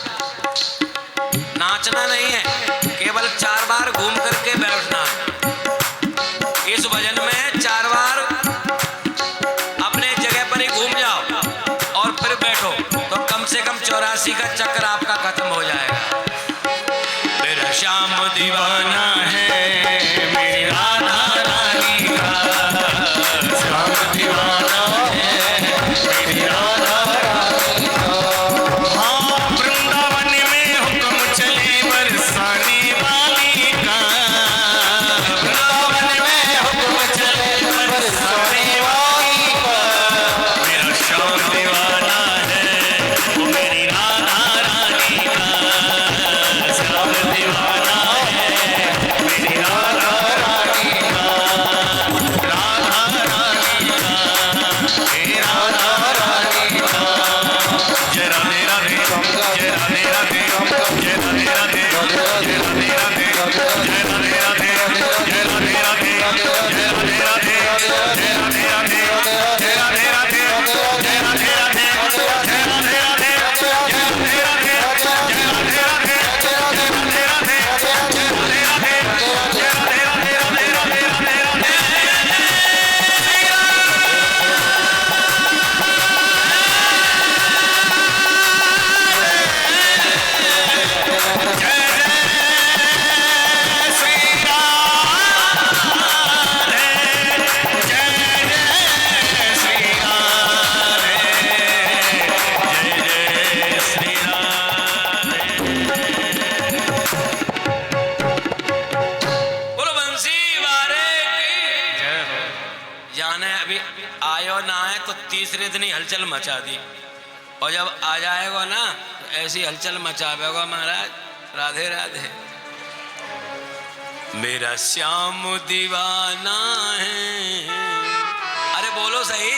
नाचना नहीं है, केवल 4 बार घूम करके बैठना है। इस भजन में 4 बार अपने जगह पर ही घूम जाओ और फिर बैठो, तो कम से कम 84 का चक्कर आपका खत्म हो जाएगा। मेरा श्याम दीवाना है मेरी राधा रानी का, श्याम दीवाना है मेरी राधा रानी का। हाँ, वृंदावन में हुक्म चले बरसाने वाली का, वृंदावन में हुक्म चले बरसाने वाली का। मेरा श्याम दीवाना है वो मेरी राधा रानी का, श्याम दीवाना है मेरी राधा रानी का, राधा रानी का, हे राधा रानी का। जय राधे राधे, जय राधे राधे, जय राधे राधे, जय राधे राधे, जय राधे राधे, जय राधे राधे, जय राधे राधे, जय राधे राधे, जय राधे राधे, जय राधे राधे, जय राधे राधे, जय राधे राधे, जय राधे राधे, जय राधे राधे, जय राधे राधे, जय राधे राधे, राधे राधे, राधे राधे। बोलो बंसी वारे की। जाने अभी आयो ना आए तो तीसरे दिन ही हलचल मचा दी, और जब आ जाएगा ना तो ऐसी हलचल मचावेगा महाराज। राधे राधे। मेरा श्याम दीवाना है, अरे बोलो सही।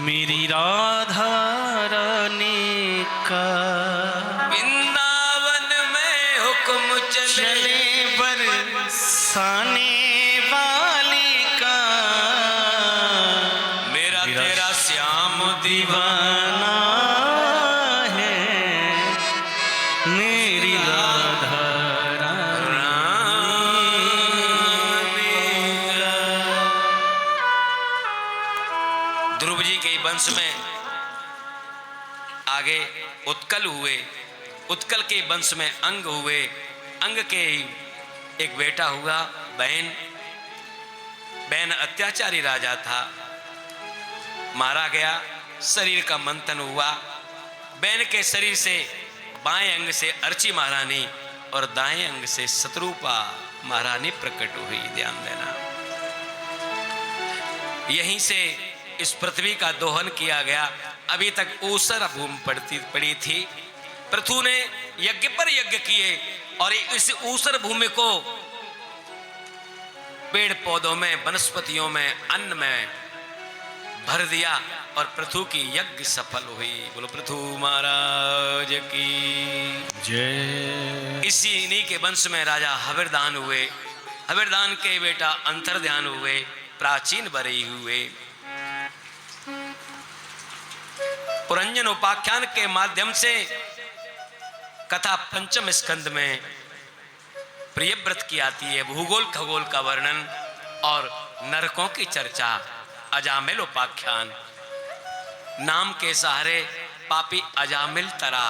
मेरी राधा रानी का वृंदावन में हुक्म चले चले बरसाने वाली का, मेरा तेरा श्याम दीवाना दीवाना है मेरी राधा ध्रुव जी के वंश में आगे उत्कल हुए, उत्कल के वंश में अंग हुए, अंग के एक बेटा हुआ बैन। बैन अत्याचारी राजा था, मारा गया, शरीर का मंथन हुआ। बैन के शरीर से बाएं अंग से अर्ची महारानी और दाएं अंग से शत्रुपा महारानी प्रकट हुई। ध्यान देना, यहीं से इस पृथ्वी का दोहन किया गया। अभी तक ऊसर भूमि पड़ी थी। पृथु ने यज्ञ पर यज्ञ किए और इस ऊसर भूमि को पेड़ पौधों में, वनस्पतियों में, अन्न में भर दिया और पृथु की यज्ञ सफल हुई। बोलो पृथु महाराज की जय। इसी इन्हीं के वंश में राजा हविरदान हुए। हविरदान के बेटा अंतर्ध्यान हुए, प्राचीन बरई हुए। पुरंजन उपाख्यान के माध्यम से कथा पंचम स्कंद में प्रियव्रत की आती है, भूगोल खगोल का वर्णन और नरकों की चर्चा। अजामिल उपाख्यान, नाम के सहारे पापी अजामिल तरा,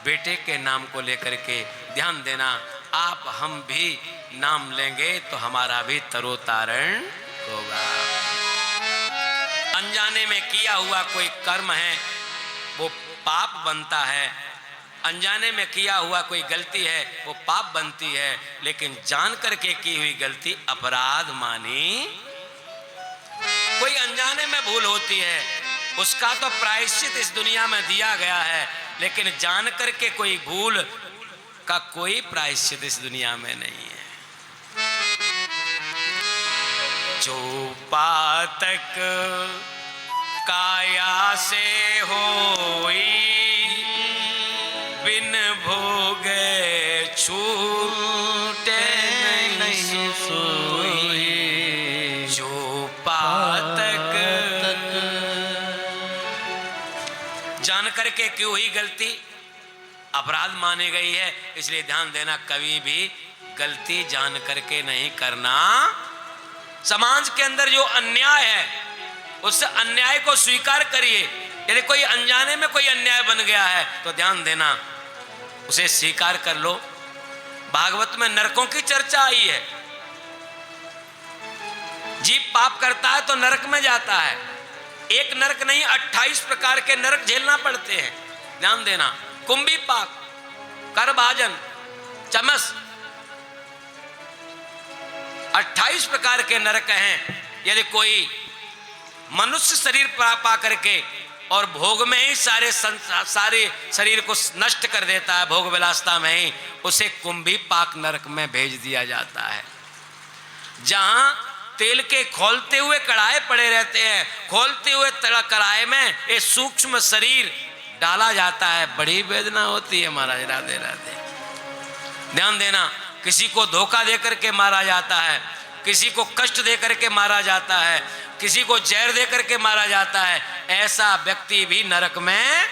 बेटे के नाम को लेकर के ध्यान देना। आप हम भी नाम लेंगे तो हमारा भी तरोतारण होगा। अनजाने में किया हुआ कोई कर्म है वो पाप बनता है, अनजाने में किया हुआ कोई गलती है वो पाप बनती है, लेकिन जान करके की हुई गलती अपराध मानी। कोई अनजाने में भूल होती है उसका तो प्रायश्चित इस दुनिया में दिया गया है, लेकिन जान करके कोई भूल का कोई प्रायश्चित इस दुनिया में नहीं है। जो पातक काया से होई बिन भोगे छूटे नहीं सोई। जो पातक करके की हुई गलती अपराध मानी गई है। इसलिए ध्यान देना, कभी भी गलती जान करके नहीं करना। समाज के अंदर जो अन्याय है उस अन्याय को स्वीकार करिए। यदि कोई अनजाने में कोई अन्याय बन गया है तो ध्यान देना, उसे स्वीकार कर लो। भागवत में नरकों की चर्चा आई है। जीव पाप करता है तो नरक में जाता है। एक नरक नहीं, 28 प्रकार के नरक झेलना पड़ते हैं। ध्यान देना, कुंभी पाक, करभाजन, चमस, 28 प्रकार के नरक हैं। यदि कोई मनुष्य शरीर पा करके और भोग में ही सारे शरीर को नष्ट कर देता है, भोग विलासता में ही, उसे कुंभी पाक नरक में भेज दिया जाता है, जहां तेल के खौलते हुए कढ़ाए पड़े रहते हैं। खोलते हुए कढ़ाए में एक सूक्ष्म शरीर डाला जाता है। बड़ी वेदना होती है महाराज। राधे राधे। ध्यान देना, किसी को धोखा दे करके मारा जाता है, किसी को कष्ट दे करके मारा जाता है, किसी को जहर दे करके मारा जाता है। ऐसा व्यक्ति भी नरक में,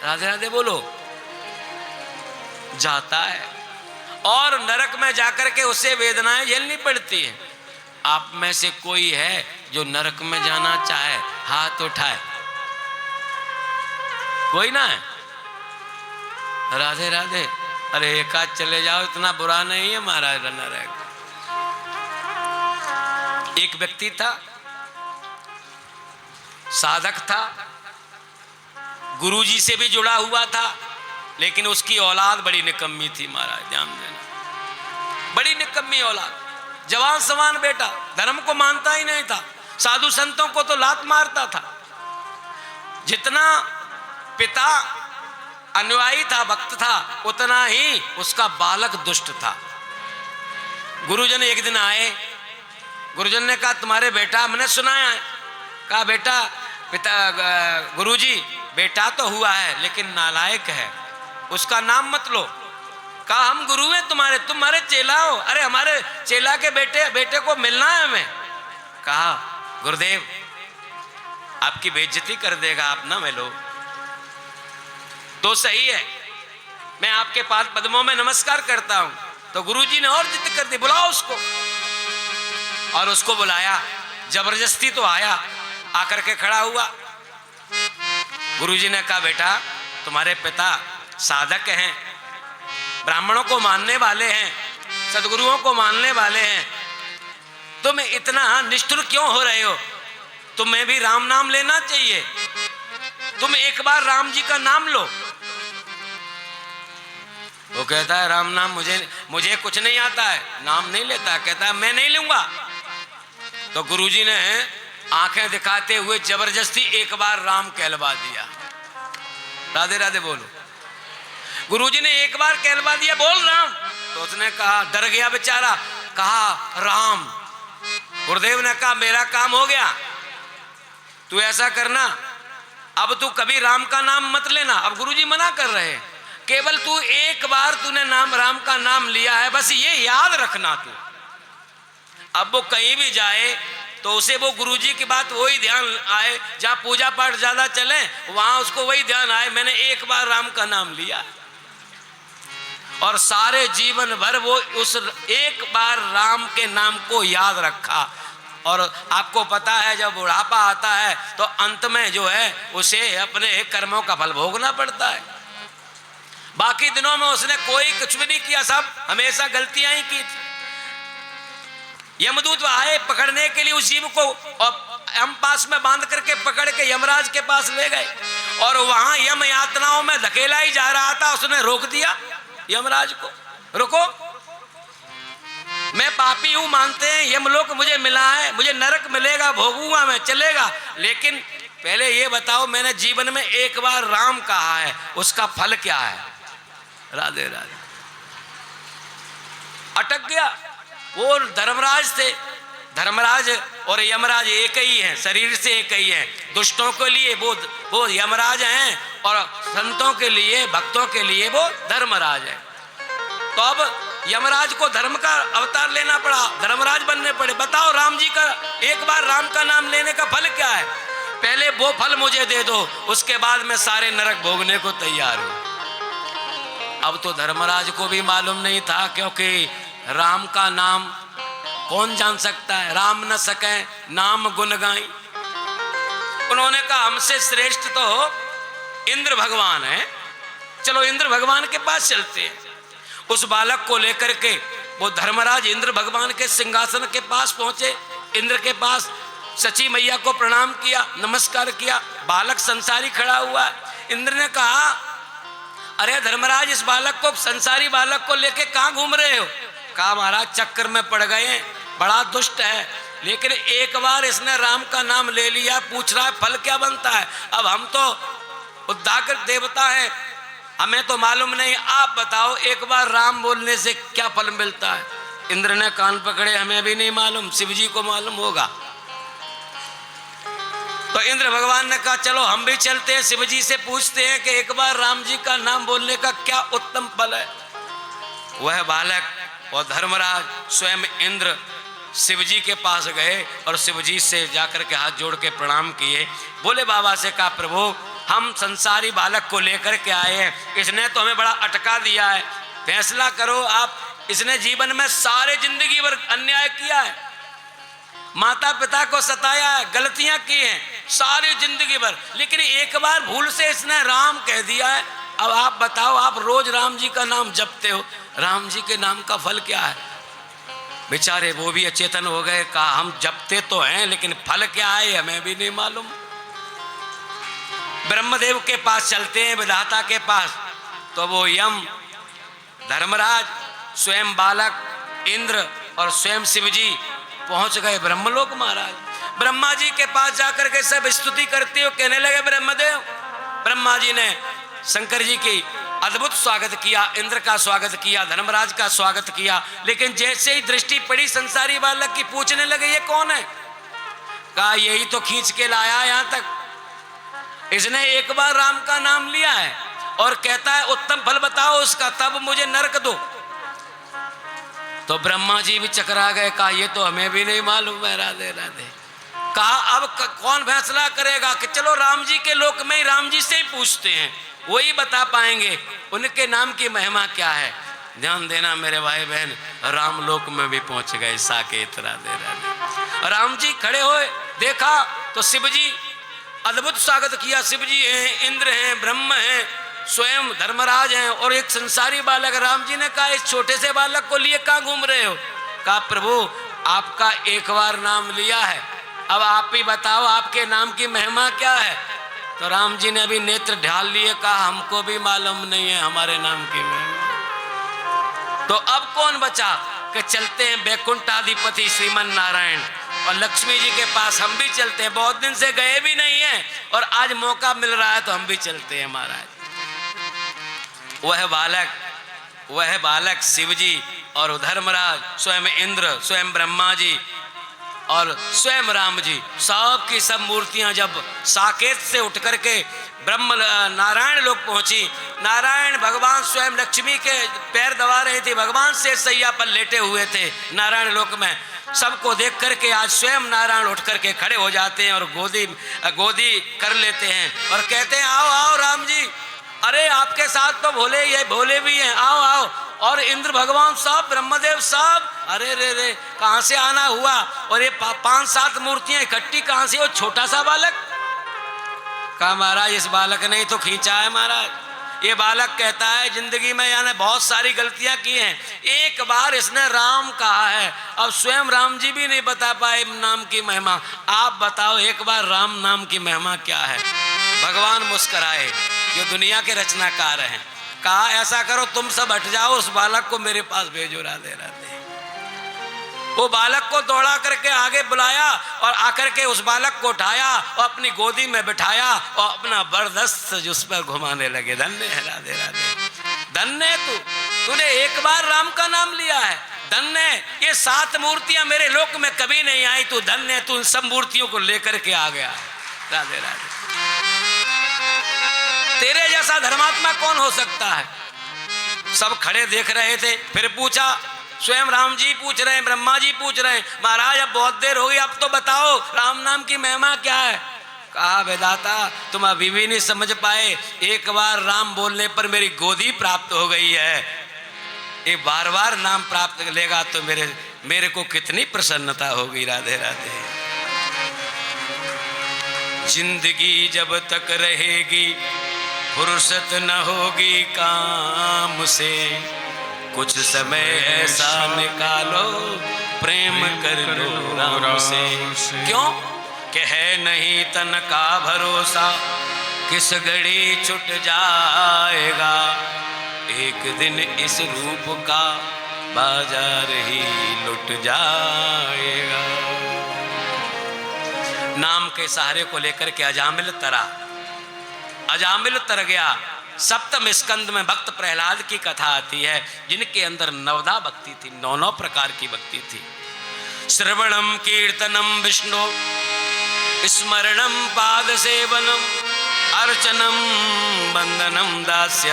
राधे राधे बोलो, जाता है और नरक में जाकर के उसे वेदनाएं झेलनी पड़ती है। आप में से कोई है जो नरक में जाना चाहे? हाथ उठाए। कोई ना है? राधे राधे। अरे एक आध चले जाओ, इतना बुरा नहीं है महाराज नरक। एक व्यक्ति था, साधक था, गुरुजी से भी जुड़ा हुआ था, लेकिन उसकी औलाद बड़ी निकम्मी थी महाराज। ध्यान देना, बड़ी निकम्मी औलाद, जवान समान बेटा, धर्म को मानता ही नहीं था, साधु संतों को तो लात मारता था। जितना पिता अनुयायी था, भक्त था, उतना ही उसका बालक दुष्ट था। गुरुजन एक दिन आए, गुरुजन ने कहा तुम्हारे बेटा, हमने सुनाया है। कहा बेटा, पिता गुरुजी बेटा तो हुआ है लेकिन नालायक है, उसका नाम मत लो। कहा हम गुरु हैं तुम्हारे, तुम्हारे चेला हो। अरे हमारे चेला के बेटे को मिलना है हमें। कहा गुरुदेव आपकी बेइज्जती कर देगा, आप ना मिलो। तो सही है, मैं आपके पाद पद्मों में नमस्कार करता हूं। तो गुरुजी ने और जिद कर दी, बुलाओ उसको। और उसको बुलाया, जबरदस्ती तो आया, आकर के खड़ा हुआ। गुरुजी ने कहा बेटा तुम्हारे पिता साधक हैं, ब्राह्मणों को मानने वाले हैं, सदगुरुओं को मानने वाले हैं, तुम इतना निष्ठुर क्यों हो रहे हो? तुम्हें भी राम नाम लेना चाहिए। तुम एक बार राम जी का नाम लो। वो कहता है राम नाम मुझे कुछ नहीं आता है, नाम नहीं लेता। कहता है मैं नहीं लूंगा। तो गुरुजी ने आंखें दिखाते हुए जबरदस्ती एक बार राम कहलवा दिया। राधे राधे बोलो। गुरुजी ने एक बार कहलवा दिया, बोल राम। तो उसने कहा, डर गया बेचारा, कहा राम। गुरुदेव ने कहा मेरा काम हो गया, तू ऐसा करना, अब तू कभी राम का नाम मत लेना। अब गुरुजी मना कर रहे हैं, केवल तू एक बार तूने नाम राम का नाम लिया है, बस ये याद रखना तू। अब वो कहीं भी जाए तो उसे वो गुरुजी की बात वही ध्यान आए, जहां पूजा पाठ ज्यादा चले वहां उसको वही ध्यान आए, मैंने एक बार राम का नाम लिया। और सारे जीवन भर वो उस एक बार राम के नाम को याद रखा। और आपको पता है जब बुढ़ापा आता है तो अंत में जो है उसे अपने कर्मों का फल भोगना पड़ता है। बाकी दिनों में उसने कोई कुछ भी नहीं किया, सब हमेशा गलतियां ही की। यमदूत आए पकड़ने के लिए उस जीव को, और यम पास में बांध करके पकड़ के यमराज के पास ले गए, और वहां यम यातनाओं में धकेला ही जा रहा था। उसने रोक दिया यमराज को, रुको, मैं पापी हूं मानते हैं, यमलोक मुझे मिला है, मुझे नरक मिलेगा, भोगूंगा मैं, चलेगा, लेकिन पहले ये बताओ मैंने जीवन में एक बार राम कहा है, उसका फल क्या है? राधे राधे। अटक गया। वो धर्मराज थे, धर्मराज और यमराज एक ही हैं, शरीर से एक ही हैं। दुष्टों के लिए वो यमराज हैं और संतों के लिए, भक्तों के लिए वो धर्मराज है। तो अब यमराज को धर्म का अवतार लेना पड़ा, धर्मराज बनने पड़े। बताओ राम जी का एक बार राम का नाम लेने का फल क्या है? पहले वो फल मुझे दे दो, उसके बाद मैं सारे नरक भोगने को तैयार हूं। अब तो धर्मराज को भी मालूम नहीं था, क्योंकि राम का नाम कौन जान सकता है, राम न सके नाम गुण गाई। उन्होंने कहा हमसे श्रेष्ठ तो इंद्र भगवान है, चलो इंद्र भगवान के पास चलते हैं। उस बालक को लेकर के वो धर्मराज इंद्र भगवान के सिंहासन के पास पहुंचे। इंद्र के पास सची मैया को प्रणाम किया, नमस्कार किया। बालक संसारी खड़ा हुआ। इंद्र ने कहा अरे धर्मराज, इस बालक को, संसारी बालक को लेके कहां घूम रहे हो? कहा महाराज चक्कर में पड़ गए, बड़ा दुष्ट है, लेकिन एक बार इसने राम का नाम ले लिया, पूछ रहा है फल क्या बनता है। अब हम तो उद्धाकर देवता हैं, हमें तो मालूम नहीं, आप बताओ एक बार राम बोलने से क्या फल मिलता है? इंद्र ने कान पकड़े, हमें भी नहीं मालूम, शिव जी को मालूम होगा। तो इंद्र भगवान ने कहा चलो हम भी चलते हैं, शिव जी से पूछते हैं कि एक बार राम जी का नाम बोलने का क्या उत्तम फल है। वह बालक और धर्मराज स्वयं इंद्र शिव जी के पास गए और शिव जी से जाकर के हाथ जोड़ के प्रणाम किए। बोले बाबा से कहा प्रभु हम संसारी बालक को लेकर के आए हैं, इसने तो हमें बड़ा अटका दिया है, फैसला करो आप। इसने जीवन में सारे जिंदगी भर अन्याय किया है, माता पिता को सताया है, गलतियां की हैं सारी जिंदगी भर, लेकिन एक बार भूल से इसने राम कह दिया है। अब आप बताओ, आप रोज राम जी का नाम जपते हो, राम जी के नाम का फल क्या है? बेचारे वो भी अचेतन हो गए, कहा हम जपते तो हैं लेकिन फल क्या है हमें भी नहीं मालूम। ब्रह्मदेव के पास चलते हैं, विधाता के पास। तो वो यम, धर्मराज, स्वयं बालक, इंद्र और स्वयं शिव जी पहुंच गए ब्रह्मलोक। महाराज ब्रह्मा जी के पास जाकर के सब स्तुति करते हो, कहने लगे ब्रह्मदेव। ब्रह्मा जी ने शंकर जी की अद्भुत स्वागत किया, इंद्र का स्वागत किया, धर्मराज का स्वागत किया, लेकिन जैसे ही दृष्टि पड़ी संसारी बालक की, पूछने लगे ये कौन है? कहा यही तो खींच के लाया यहां तक, इसने एक बार राम का नाम लिया है और कहता है उत्तम फल बताओ उसका, तब मुझे नरक दो। तो ब्रह्मा जी भी चकरा गए, कहा ये तो हमें भी नहीं मालूम है, राधे राधे। कहा अब कौन फैसला करेगा कि चलो राम जी के लोक में ही राम जी से ही पूछते हैं, वही बता पाएंगे उनके नाम की महिमा क्या है। ध्यान देना मेरे भाई बहन, राम लोक में भी पहुंच गए साकेत, राधे राधे। राम जी खड़े हुए, देखा तो शिव जी अद्भुत स्वागत किया। शिव जी हैं, इंद्र हैं, ब्रह्म हैं, स्वयं धर्मराज हैं और एक संसारी बालक। राम जी ने कहा इस छोटे से बालक को लिए कहां घूम रहे हो? कहा प्रभु आपका एक बार नाम लिया है, अब आप ही बताओ आपके नाम की महिमा क्या है। तो राम जी ने अभी नेत्र ढाल लिए, कहा हमको भी मालूम नहीं है हमारे नाम की महिमा। तो अब कौन बचा कि चलते हैं बैकुंठाधिपति श्रीमन नारायण और लक्ष्मी जी के पास हम भी चलते हैं, बहुत दिन से गए भी नहीं हैं और आज मौका मिल रहा है तो हम भी चलते हैं। महाराज वह बालक शिव जी और धर्मराज, स्वयं इंद्र, स्वयं ब्रह्मा जी और स्वयं राम जी, सब की सब मूर्तियां जब साकेत से उठ करके ब्रह्म नारायण लोग पहुंची, नारायण भगवान स्वयं लक्ष्मी के पैर दबा रहे थे, भगवान से सैया पर लेटे हुए थे नारायण लोक में। सबको देख करके आज स्वयं नारायण उठ करके खड़े हो जाते हैं और गोदी कर लेते हैं और कहते हैं आओ आओ राम जी, अरे आपके साथ तो भोले, ये भोले भी हैं, आओ आओ। और इंद्र भगवान सब, ब्रह्मदेव सब, अरे रे रे कहां से आना हुआ? और ये 5-7 मूर्तियां इकट्ठी कहां से? वो छोटा सा बालक। कहा महाराज इस बालक ने तो खींचा है महाराज। ये बालक कहता है जिंदगी में यानी बहुत सारी गलतियां की हैं, एक बार इसने राम कहा है, अब स्वयं राम जी भी नहीं बता पाए नाम की महिमा, आप बताओ एक बार राम नाम की महिमा क्या है। भगवान मुस्कुराए, जो दुनिया के रचनाकार हैं। कहा ऐसा करो तुम सब हट जाओ, उस बालक को मेरे पास भेजो, राधे राधे। वो बालक को दौड़ा करके आगे बुलाया और आकर के उस बालक को उठाया और अपनी गोदी में बिठाया और अपना बरदस्त उस पर घुमाने लगे। धन्य है, राधे राधे, धन्य है तूने एक बार राम का नाम लिया है, धन्य है। ये 7 मूर्तियां मेरे लोक में कभी नहीं आई, तू धन्य है, तू उन सब मूर्तियों को लेकर के आ गया। राधे राधे। तेरे जैसा धर्मात्मा कौन हो सकता है? सब खड़े देख रहे थे। फिर पूछा, स्वयं राम जी पूछ रहे हैं, ब्रह्मा जी पूछ रहे हैं, महाराज अब बहुत देर हो गई, अब तो बताओ राम नाम की महिमा क्या है। कहा विधाता तुम अभी भी नहीं समझ पाए, एक बार राम बोलने पर मेरी गोदी प्राप्त हो गई है, ये बार बार नाम प्राप्त लेगा तो मेरे को कितनी प्रसन्नता होगी। राधे राधे। जिंदगी जब तक रहेगी फुर्सत न होगी काम से, कुछ समय ऐसा निकालो प्रेम कर लो राम से। क्यों कि है नहीं तन का भरोसा, किस घड़ी छूट जाएगा, एक दिन इस रूप का बाजार ही लुट जाएगा। नाम के सहारे को लेकर के अजामिल तर गया। सप्तम स्कंद में भक्त प्रहलाद की कथा आती है, जिनके अंदर नवदा भक्ति थी, 9 प्रकार की भक्ति थी। श्रवणम कीर्तनम विष्णु, स्मरणम पाद सेवनम, अर्चनम बंदनम दास्य,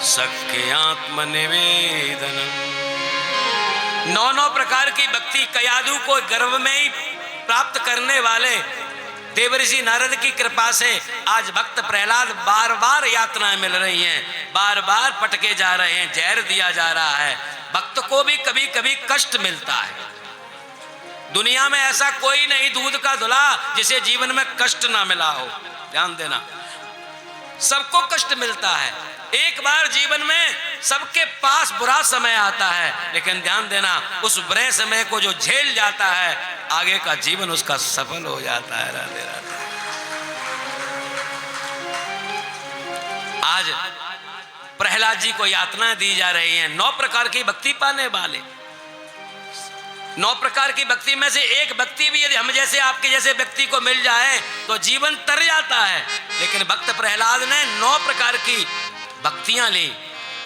सख्य आत्म निवेदनम। 9 प्रकार की भक्ति कयादु को गर्भ में ही प्राप्त करने वाले देवर्षि नारद की कृपा से आज भक्त प्रहलाद बार बार यातनाएं मिल रही हैं, बार बार पटके जा रहे हैं, जहर दिया जा रहा है। भक्त को भी कभी कभी कष्ट मिलता है। दुनिया में ऐसा कोई नहीं दूध का धुला जिसे जीवन में कष्ट ना मिला हो। ध्यान देना, सबको कष्ट मिलता है। एक बार जीवन में सबके पास बुरा समय आता है, लेकिन ध्यान देना उस बुरे समय को जो झेल जाता है, आगे का जीवन उसका सफल हो जाता है। राधे राधे। आज प्रहलाद जी को यातना दी जा रही है, 9 प्रकार की भक्ति पाने वाले। 9 प्रकार की भक्ति में से एक भक्ति भी यदि हम जैसे आपके जैसे व्यक्ति को मिल जाए तो जीवन तर जाता है। लेकिन भक्त प्रहलाद ने 9 प्रकार की भक्तियां ली।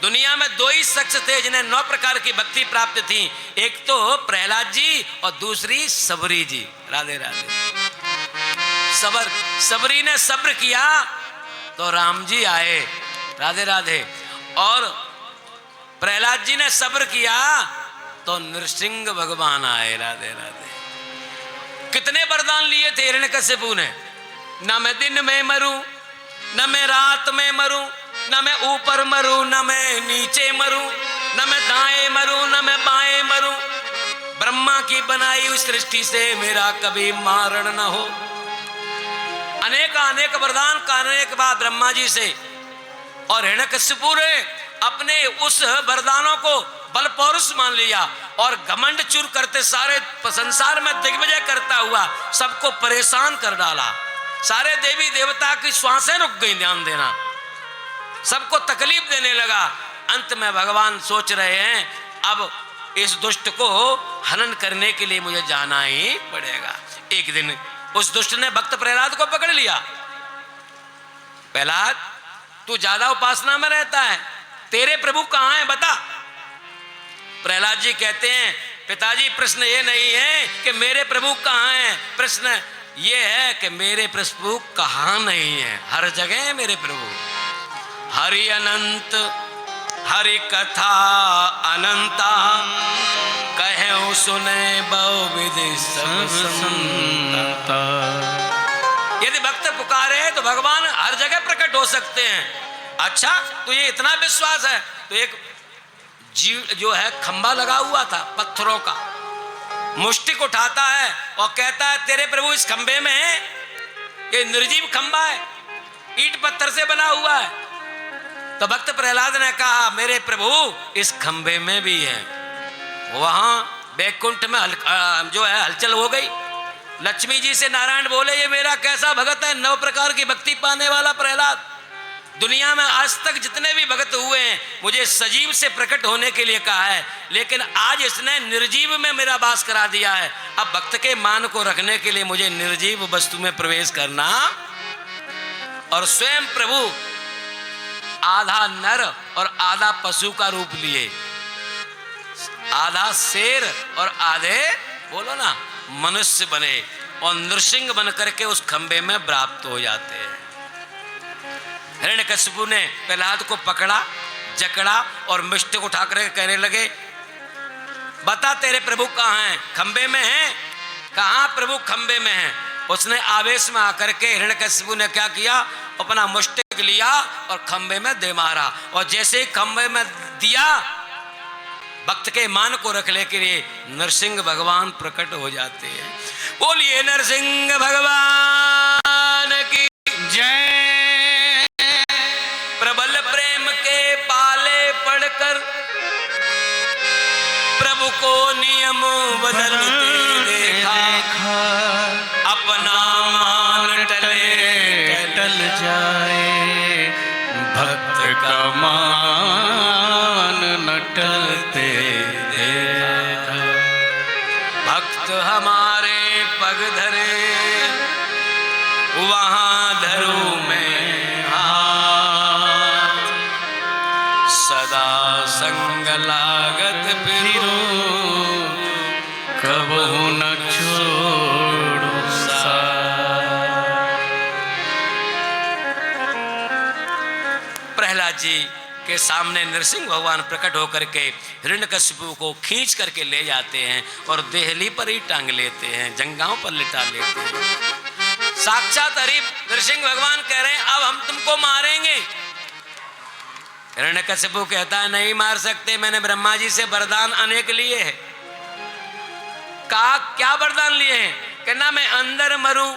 दुनिया में 2 ही शख्स थे जिन्हें 9 प्रकार की भक्ति प्राप्त थी, एक तो प्रहलाद जी और दूसरी सबरी जी। राधे राधे। सबरी ने सब्र किया तो राम जी आए। राधे राधे। और प्रहलाद जी ने सब्र किया तो नृसिंह भगवान आए। राधे राधे। कितने वरदान लिए थे हिरण्यकशिपु ने, न मैं दिन में मरूं, न मैं रात में मरूं, न मैं ऊपर मरूं, न मैं नीचे मरूं, न मैं दाएं मरूं, न मैं बाएं मरूं, ब्रह्मा की बनाई उस सृष्टि से मेरा कभी मारण न हो। अनेक वरदान करने के बाद ब्रह्मा जी से और हिरण्यकशिपु ने अपने उस वरदानों को बल पौरुष मान लिया और घमंड चूर करते सारे संसार में दिग्विजय करता हुआ सबको परेशान कर डाला। सारे देवी देवता की श्वासें रुक गई। ध्यान देना, सबको तकलीफ देने लगा। अंत में भगवान सोच रहे हैं अब इस दुष्ट को हनन करने के लिए मुझे जाना ही पड़ेगा। एक दिन उस दुष्ट ने भक्त प्रहलाद को पकड़ लिया। प्रहलाद, तू ज्यादा उपासना में रहता है, तेरे प्रभु कहां है बता। प्रहलाद जी कहते हैं, पिताजी प्रश्न ये नहीं है कि मेरे प्रभु कहां हैं, प्रश्न ये है कि मेरे प्रभु कहां नहीं है। हर जगह है मेरे प्रभु। हरि अनंत हरि कथा अनंता, कहे सुने बहुविधि सब संता। यदि भक्त पुकारे तो भगवान हर जगह प्रकट हो सकते हैं। अच्छा, तो ये इतना विश्वास है तो एक जीव जो है खंबा लगा हुआ था पत्थरों का, मुष्टिक उठाता है और कहता है तेरे प्रभु इस खंबे में है। ये निर्जीव खंबा है, ईंट पत्थर से बना हुआ है। तो भक्त प्रहलाद ने कहा मेरे प्रभु इस खंबे में भी है। वहां बैकुंठ में जो है हलचल हो गई। लक्ष्मी जी से नारायण बोले ये मेरा कैसा भगत है, 9 प्रकार की भक्ति पाने वाला प्रहलाद। दुनिया में आज तक जितने भी भगत हुए हैं मुझे सजीव से प्रकट होने के लिए कहा है, लेकिन आज इसने निर्जीव में मेरा वास करा दिया है। अब भक्त के मान को रखने के लिए मुझे निर्जीव वस्तु में प्रवेश करना। और स्वयं प्रभु आधा नर और आधा पशु का रूप लिए, आधा शेर और आधे बोलो ना मनुष्य बने और नृसिंह बन करके उस खंबे में प्राप्त हो जाते हैं। हिरण्यकशिपु ने प्रहलाद को पकड़ा, जकड़ा और मिष्ट को उठा कर कहने लगे बता तेरे प्रभु कहाँ हैं। खंबे में हैं। कहाँ प्रभु खंबे में हैं। उसने आवेश में आकर के हिरण्यकशिपु ने क्या किया, अपना मुष्टिक लिया और खंबे में दे मारा। और जैसे ही खंबे में दिया, भक्त के मान को रखने के लिए नरसिंह भगवान प्रकट हो जाते हैं। बोलिए नरसिंह भगवान की जय। प्रबल प्रेम के पाले पड़कर प्रभु को नियम बदलते देखा, अपना मान टल जाए, भक्त का मान न टलते देखा। भक्त हमारे पग धरे, वहां धरू मैं हाथ, सदा संग लागत फिरो, कबहू न छोड़ो साथ। प्रहलाद जी के सामने नरसिंह भगवान प्रकट होकर के हिरण्यकशिपु को खींच करके ले जाते हैं और देहली पर ही टांग लेते हैं, जंगाओं पर लिटा लेते हैं। साक्षात हरि नरसिंह भगवान कह रहे हैं अब हम तुमको मारेंगे। हिरण्यकशिपु कहता है नहीं मार सकते, मैंने ब्रह्मा जी से वरदान अनेक लिए हैं। कहा क्या वरदान लिए हैं? कि ना मैं अंदर मरूं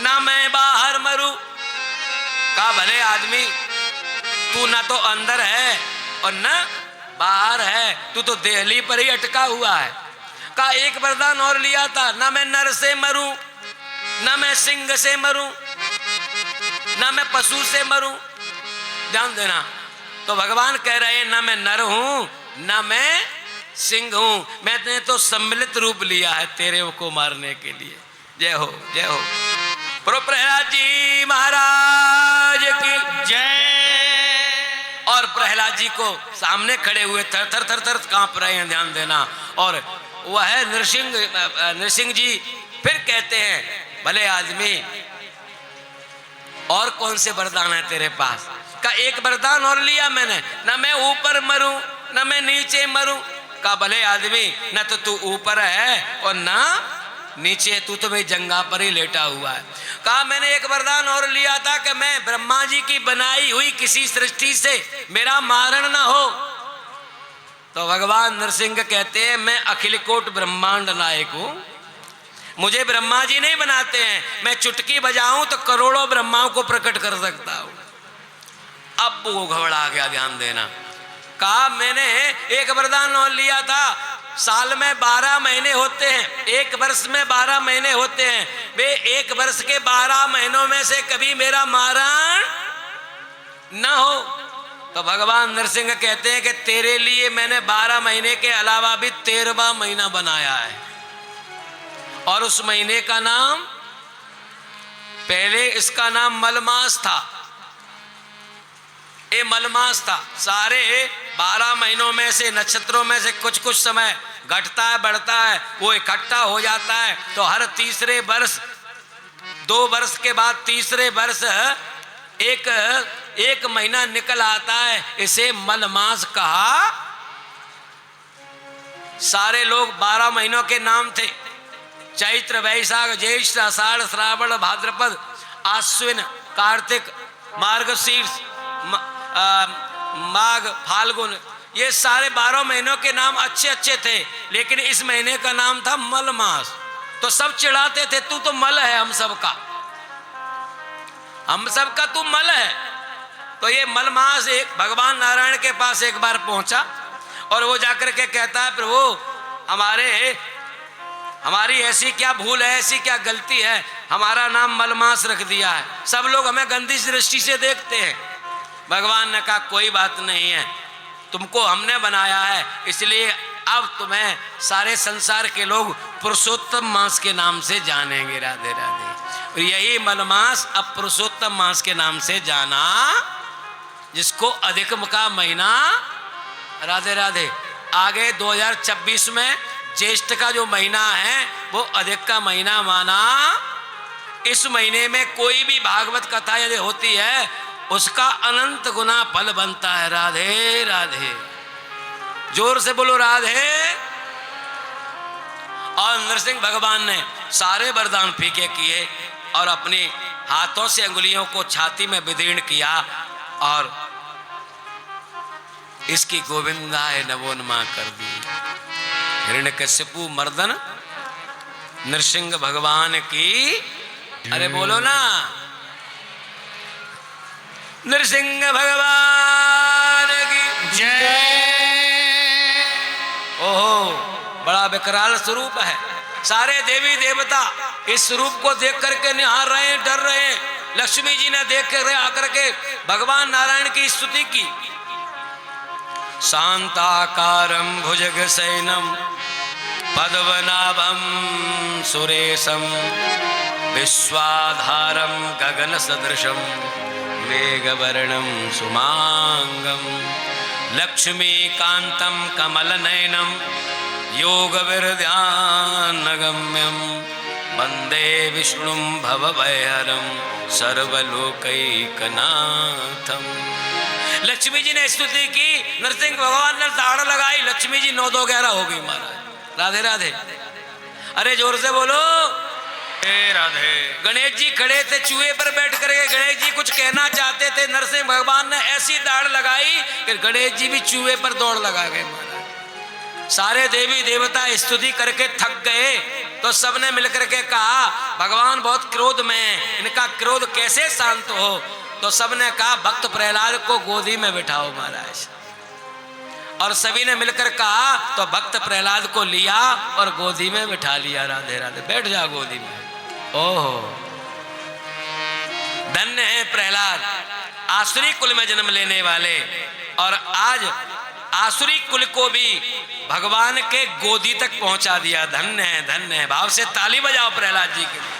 ना मैं बाहर मरूं। कहा भले आदमी, तू ना तो अंदर है और ना बाहर है, तू तो देहली पर ही अटका हुआ है। कहा एक वरदान और लिया था, ना मैं नर से मरूं ना मैं सिंह से मरूं ना मैं पशु से मरूं। ध्यान देना, तो भगवान कह रहे हैं ना मैं नर हूं ना मैं सिंह हूं, मैंने तो सम्मिलित रूप लिया है तेरे को मारने के लिए। जय हो जय हो। प्रहलाद जी महाराज की जय। और प्रहलाद जी को सामने खड़े हुए थर थर थर थर कांप रहे हैं, ध्यान देना। और वह नरसिंह जी फिर कहते हैं भले आदमी और कौन से वरदान है तेरे पास? का एक वरदान और लिया मैंने, ना मैं ऊपर मरूं ना मैं नीचे मरूं। का भले आदमी, ना तो तू ऊपर है और ना नीचे, तू तो मेरी जंगा पर ही लेटा हुआ है। कहा मैंने एक वरदान और लिया था कि मैं ब्रह्मा जी की बनाई हुई किसी सृष्टि से मेरा मारण ना हो। तो भगवान नरसिंह कहते हैं मैं अखिल कोट ब्रह्मांड नायक हूं, मुझे ब्रह्मा जी नहीं बनाते हैं, मैं चुटकी बजाऊं तो करोड़ों ब्रह्माओं को प्रकट कर सकता हूं। अब वो घबरा गया, ध्यान देना। कहा मैंने एक वरदान और लिया था, साल में 12 महीने होते हैं, एक वर्ष में 12 महीने होते हैं, वे एक वर्ष के 12 महीनों में से कभी मेरा मारण न हो। तो भगवान नरसिंह कहते हैं कि तेरे लिए मैंने 12 महीने के अलावा भी 13वां महीना बनाया है, और उस महीने का नाम, पहले इसका नाम मलमास था। ये मलमास था। सारे 12 महीनों में से, नक्षत्रों में से कुछ कुछ समय घटता है बढ़ता है, वो इकट्ठा हो जाता है। तो हर तीसरे वर्ष, 2 वर्ष के बाद तीसरे वर्ष एक महीना निकल आता है, इसे मलमास कहा। सारे लोग 12 महीनों के नाम थे, चैत्र वैशाख ज्येष्ठ आषाढ़ श्रावण भाद्रपद आश्विन कार्तिक मार्गशीर्ष माघ फाल्गुन, ये सारे 12 महीनों के नाम अच्छे अच्छे थे, लेकिन इस महीने का नाम था मलमास। तो सब चिढ़ाते थे तू तो मल है हम सबका तू मल है। तो ये मलमास एक भगवान नारायण के पास एक बार पहुंचा और वो जाकर के कहता है प्रभु हमारी ऐसी क्या भूल है, ऐसी क्या गलती है, हमारा नाम मलमास रख दिया है, सब लोग हमें गंदी दृष्टि से देखते हैं। भगवान ने कहा कोई बात नहीं है, तुमको हमने बनाया है, इसलिए अब तुम्हें सारे संसार के लोग पुरुषोत्तम मास के नाम से जानेंगे। राधे राधे। और यही मलमास अब पुरुषोत्तम मास के नाम से जाना, जिसको अधिकम का महीना, राधे राधे, आगे 2026 में ज्येष्ठ का जो महीना है वो अधिक का महीना माना। इस महीने में कोई भी भागवत कथा यदि होती है उसका अनंत गुना फल बनता है। राधे राधे। जोर से बोलो राधे। और नरसिंह भगवान ने सारे वरदान फीके किए और अपने हाथों से अंगुलियों को छाती में विदीर्ण किया और इसकी गोविंदाय नमो नमः कर दी। हिरण्यकशिपु मर्दन नृसिंह भगवान की, अरे बोलो ना, नृसिंह भगवान की जय। ओहो, बड़ा विकराल स्वरूप है। सारे देवी देवता इस स्वरूप को देख करके निहार रहे हैं, डर रहे हैं। लक्ष्मी जी ने देख कर आकर के भगवान नारायण की स्तुति की। शांताकारं भुजगशयनं पद्मनाभं सुरेशं विश्वाधारं गगनसदृशं मेघवर्णं सुमांगं लक्ष्मीकान्तं कमलनयनं योगविरध्यानगम्यं वन्दे विष्णुं भवभयहरं सर्वलोकैकनाथं। लक्ष्मी जी ने स्तुति की, नरसिंह भगवान ने ताड़ लगाई, लक्ष्मी जी 9 2 11 हो गई महाराज। राधे राधे, अरे जोर से बोलो राधे। गणेश जी खड़े थे चूहे पर बैठ करके, गणेश जी कुछ कहना चाहते थे, नरसिंह भगवान ने ऐसी दाढ़ लगाई कि गणेश जी भी चूहे पर दौड़ लगा गए महाराज। सारे देवी देवता स्तुति करके थक गए तो सबने मिलकर के कहा भगवान बहुत क्रोध में हैं, इनका क्रोध कैसे शांत हो। तो सबने कहा भक्त प्रहलाद को गोदी में बिठाओ महाराज। और सभी ने मिलकर कहा तो भक्त प्रहलाद को लिया और गोदी में बिठा लिया। राधे राधे, बैठ जा गोदी में। ओहो, धन्य है प्रहलाद, आसुरी कुल में जन्म लेने वाले, और आज आसुरी कुल को भी भगवान के गोदी तक पहुंचा दिया। धन्य है, धन्य है। भाव से ताली बजाओ प्रहलाद जी के लिए।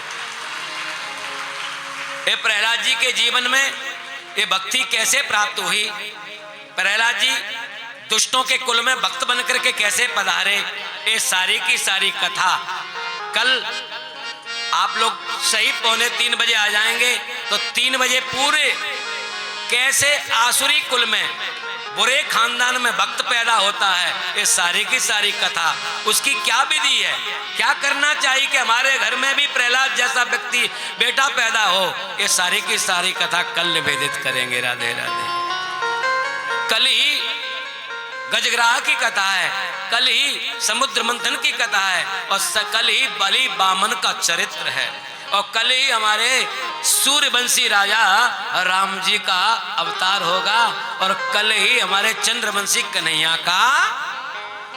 ये प्रहलाद जी के जीवन में ये भक्ति कैसे प्राप्त हुई, प्रहलाद जी दुष्टों के कुल में भक्त बनकर के कैसे पधारे, ये सारी की सारी कथा कल आप लोग सही 2:45 बजे आ जाएंगे तो 3 बजे पूरे कैसे आसुरी कुल में बुरे खानदान में भक्त पैदा होता है, ये सारी की सारी कथा, उसकी क्या विधि है, क्या करना चाहिए कि हमारे घर में भी प्रहलाद जैसा व्यक्ति बेटा पैदा हो, ये सारी की सारी कथा कल निवेदित करेंगे। राधे राधे। कल ही गजग्राह की कथा है, कल ही समुद्र मंथन की कथा है, और कल ही बलि बामन का चरित्र है, और कल ही हमारे सूर्यवंशी राजा राम जी का अवतार होगा, और कल ही हमारे चंद्रवंशी कन्हैया का।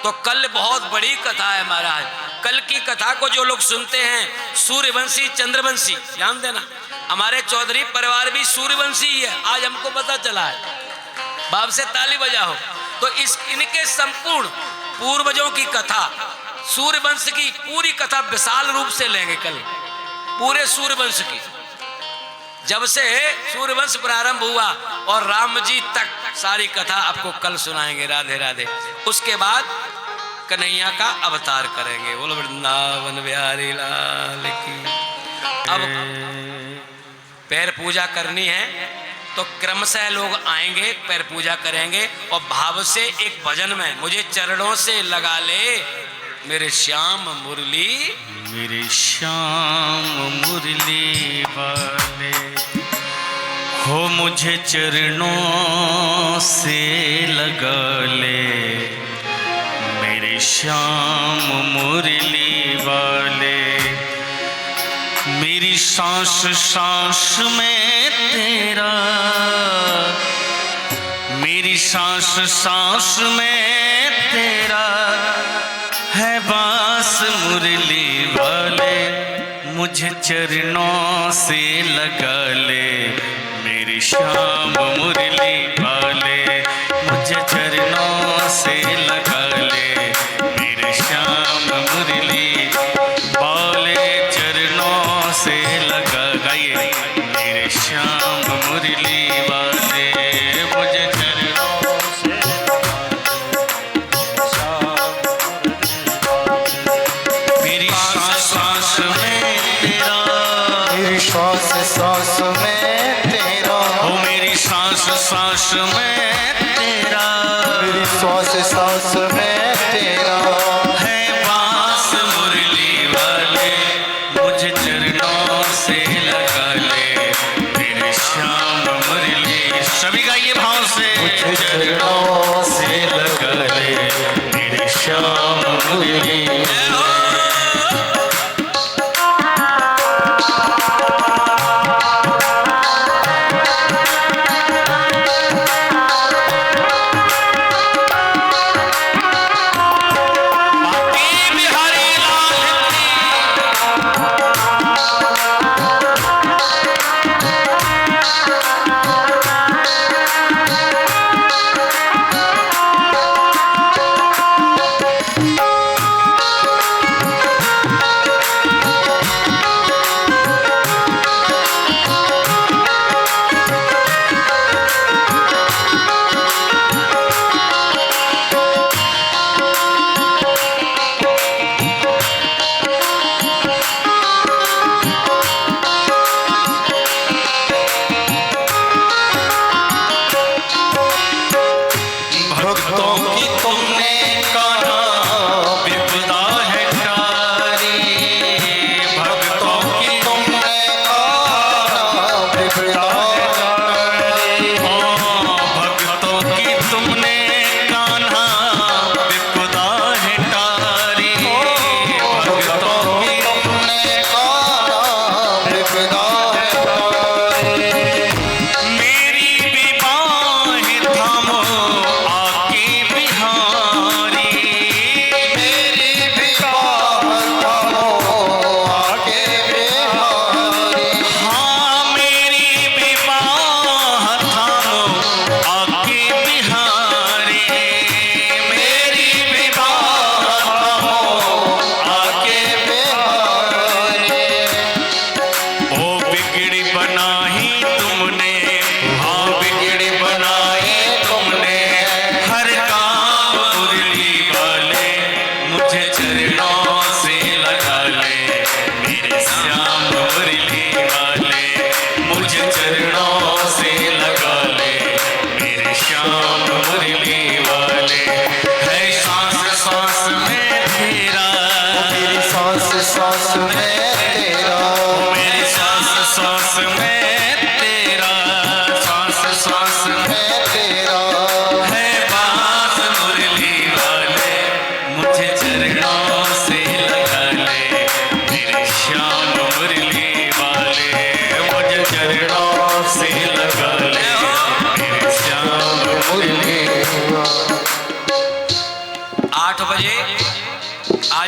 तो कल बहुत बड़ी कथा है महाराज। कल की कथा को जो लोग सुनते हैं, सूर्यवंशी चंद्रवंशी, ध्यान देना, हमारे चौधरी परिवार भी सूर्यवंशी ही है, आज हमको पता चला है। बाप से ताली बजाओ। तो इनके संपूर्ण पूर्वजों की कथा, सूर्यवंश की पूरी कथा विशाल रूप से लेंगे कल, पूरे सूर्यवंश की, जब से सूर्यवंश प्रारंभ हुआ और राम जी तक सारी कथा आपको कल सुनाएंगे। राधे राधे। उसके बाद कन्हैया का अवतार करेंगे। बोलो वृंदावन बिहारी लाल की। अब पैर पूजा करनी है तो क्रमशः लोग आएंगे, पैर पूजा करेंगे, और भाव से एक भजन में मुझे चरणों से लगा ले मेरे श्याम मुरली, मेरे श्याम मुरली वाले हो, मुझे चरणों से लगा ले मेरे श्याम मुरली वाले। मेरी सांस सांस में तेरा, मेरी सांस सांस में तेरा है बांस मुरली वाले, मुझे चरणों से लगा ले मेरे श्याम मुरली वाले, मुझे चरणों से लगा ले मेरे श्याम मुरली वाले, चरणों से लगा गाइए मेरे श्याम मुरली वाले, मुझे चरणों से मेरी सांस सांस में तेरा, मेरी श्वास सांस में तेरा, ओ मेरी सांस सांस में तेरा, मेरी श्वास सांस में तेरा है बांस मुरली वाले, सभी का ये भाव से मुझे चरणों से लगा ले मेरे श्याम मुरली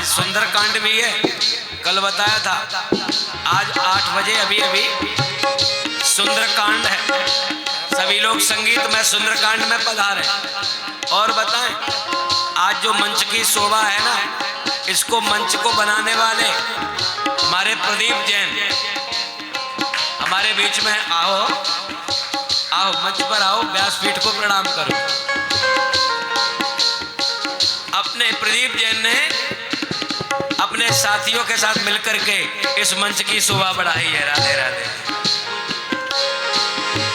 सुंदरकांड भी है, कल बताया था। आज 8 बजे अभी सुंदरकांड है। सभी लोग संगीत में सुंदरकांड में पधारे। और बताएं, आज जो मंच की शोभा है ना, इसको मंच को बनाने वाले हमारे प्रदीप जैन हमारे बीच में आओ, आओ मंच पर आओ, व्यासपीठ को प्रणाम करो। अपने प्रदीप जैन ने अपने साथियों के साथ मिलकर के इस मंच की शोभा बढ़ाई है। राधे राधे।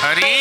हरि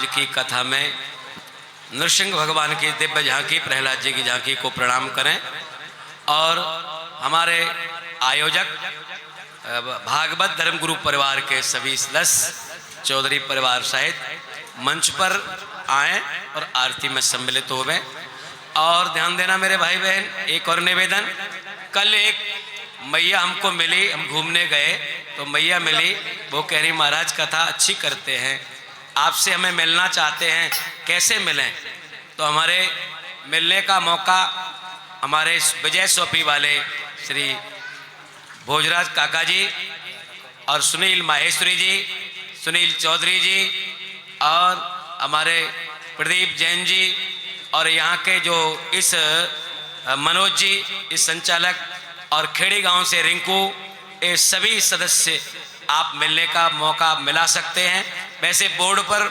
आज की कथा में नृसिंह भगवान की दिव्य झांकी, प्रहलाद जी की झांकी को प्रणाम करें और हमारे आयोजक भागवत धर्मगुरु परिवार के सभी सदस्य चौधरी परिवार सहित मंच पर आए और आरती में सम्मिलित हो गए। और ध्यान देना मेरे भाई बहन, एक और निवेदन, कल एक मैया हमको मिली, हम घूमने गए तो मैया मिली, वो कह रही महाराज कथा अच्छी करते हैं, आपसे हमें मिलना चाहते हैं, कैसे मिलें? तो हमारे मिलने का मौका हमारे विजय सोपी वाले श्री भोजराज काका जी और सुनील माहेश्वरी जी, सुनील चौधरी जी और हमारे प्रदीप जैन जी और यहाँ के जो इस मनोज जी, इस संचालक और खेड़ी गांव से रिंकू, ये सभी सदस्य आप मिलने का मौका मिला सकते हैं। वैसे बोर्ड पर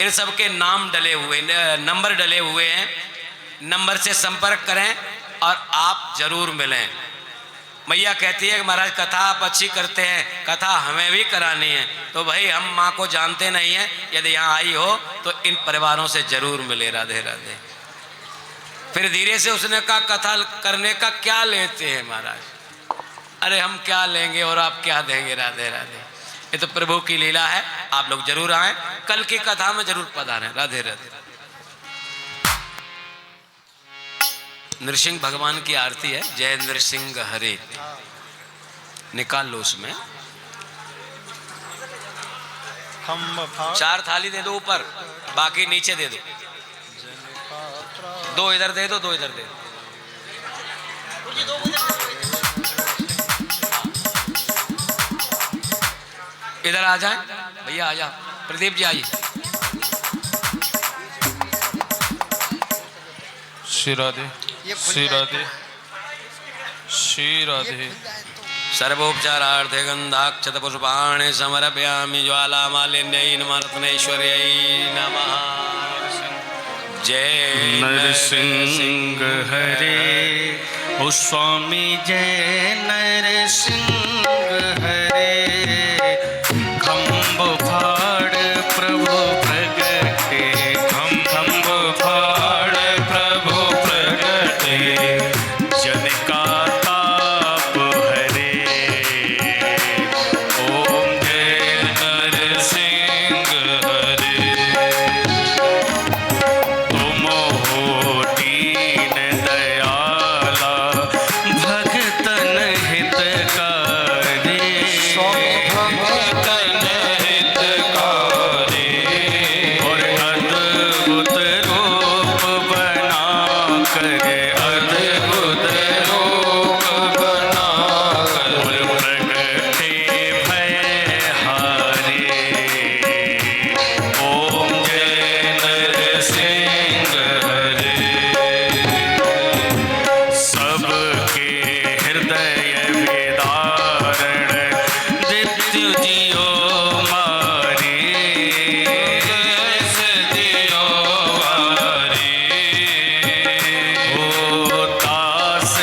इन सब के नाम डले हुए, नंबर डले हुए हैं, नंबर से संपर्क करें और आप जरूर मिलें। मैया कहती है कि महाराज कथा आप अच्छी करते हैं, कथा हमें भी करानी है। तो भाई हम माँ को जानते नहीं हैं, यदि यहाँ आई हो तो इन परिवारों से जरूर मिले। राधे राधे। फिर धीरे से उसने कहा कथा करने का क्या लेते हैं महाराज? अरे हम क्या लेंगे और आप क्या देंगे? राधे राधे। ये तो प्रभु की लीला है, आप लोग जरूर आए, कल की कथा में जरूर पधारें। राधे राधे। नृसिंह भगवान की आरती है, जय नृसिंह हरे। निकाल लो उसमें, चार थाली दे दो ऊपर, बाकी नीचे दे दो, दो इधर दे दो, दो इधर दे दो। इधर आ जाए भैया, आ जाओ। प्रदीप जी आइए। श्री राधे, श्री राधे, श्री राधे। सर्वोपचारार्थे गंधाक्षत पुष्पाणि समर्पयामि ज्वालामालिन्यै नमः रत्नेश्वर्यै नमः। जय नरसिंह हरे, ओ स्वामी जय नरसिंह हरे। खम्भ फाड़ प्रभु प्रगटे, खम्भ फाड़ प्रभु प्रगटे। जन का ताप हरे, ओम जय नरसिंह हरे। तुम हो दीन दयाला, भगतन हितकारी। भगतन हितकारी, और अद्भुत रूप बना कर, अद्भुत रूप बना कर, प्रगटे भय हारे। ओम जय नरसिंह हरे। सबके हृदय विदारण, दित्य जियो मारे। दियो मारे, ओ दास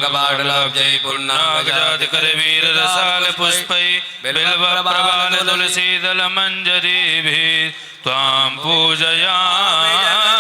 कपाटलब्धे नागजाति करवीर रसाल पुष्पै बिल्व प्रवाल तुलसी दल मंजरी भी त्वां पूजयामि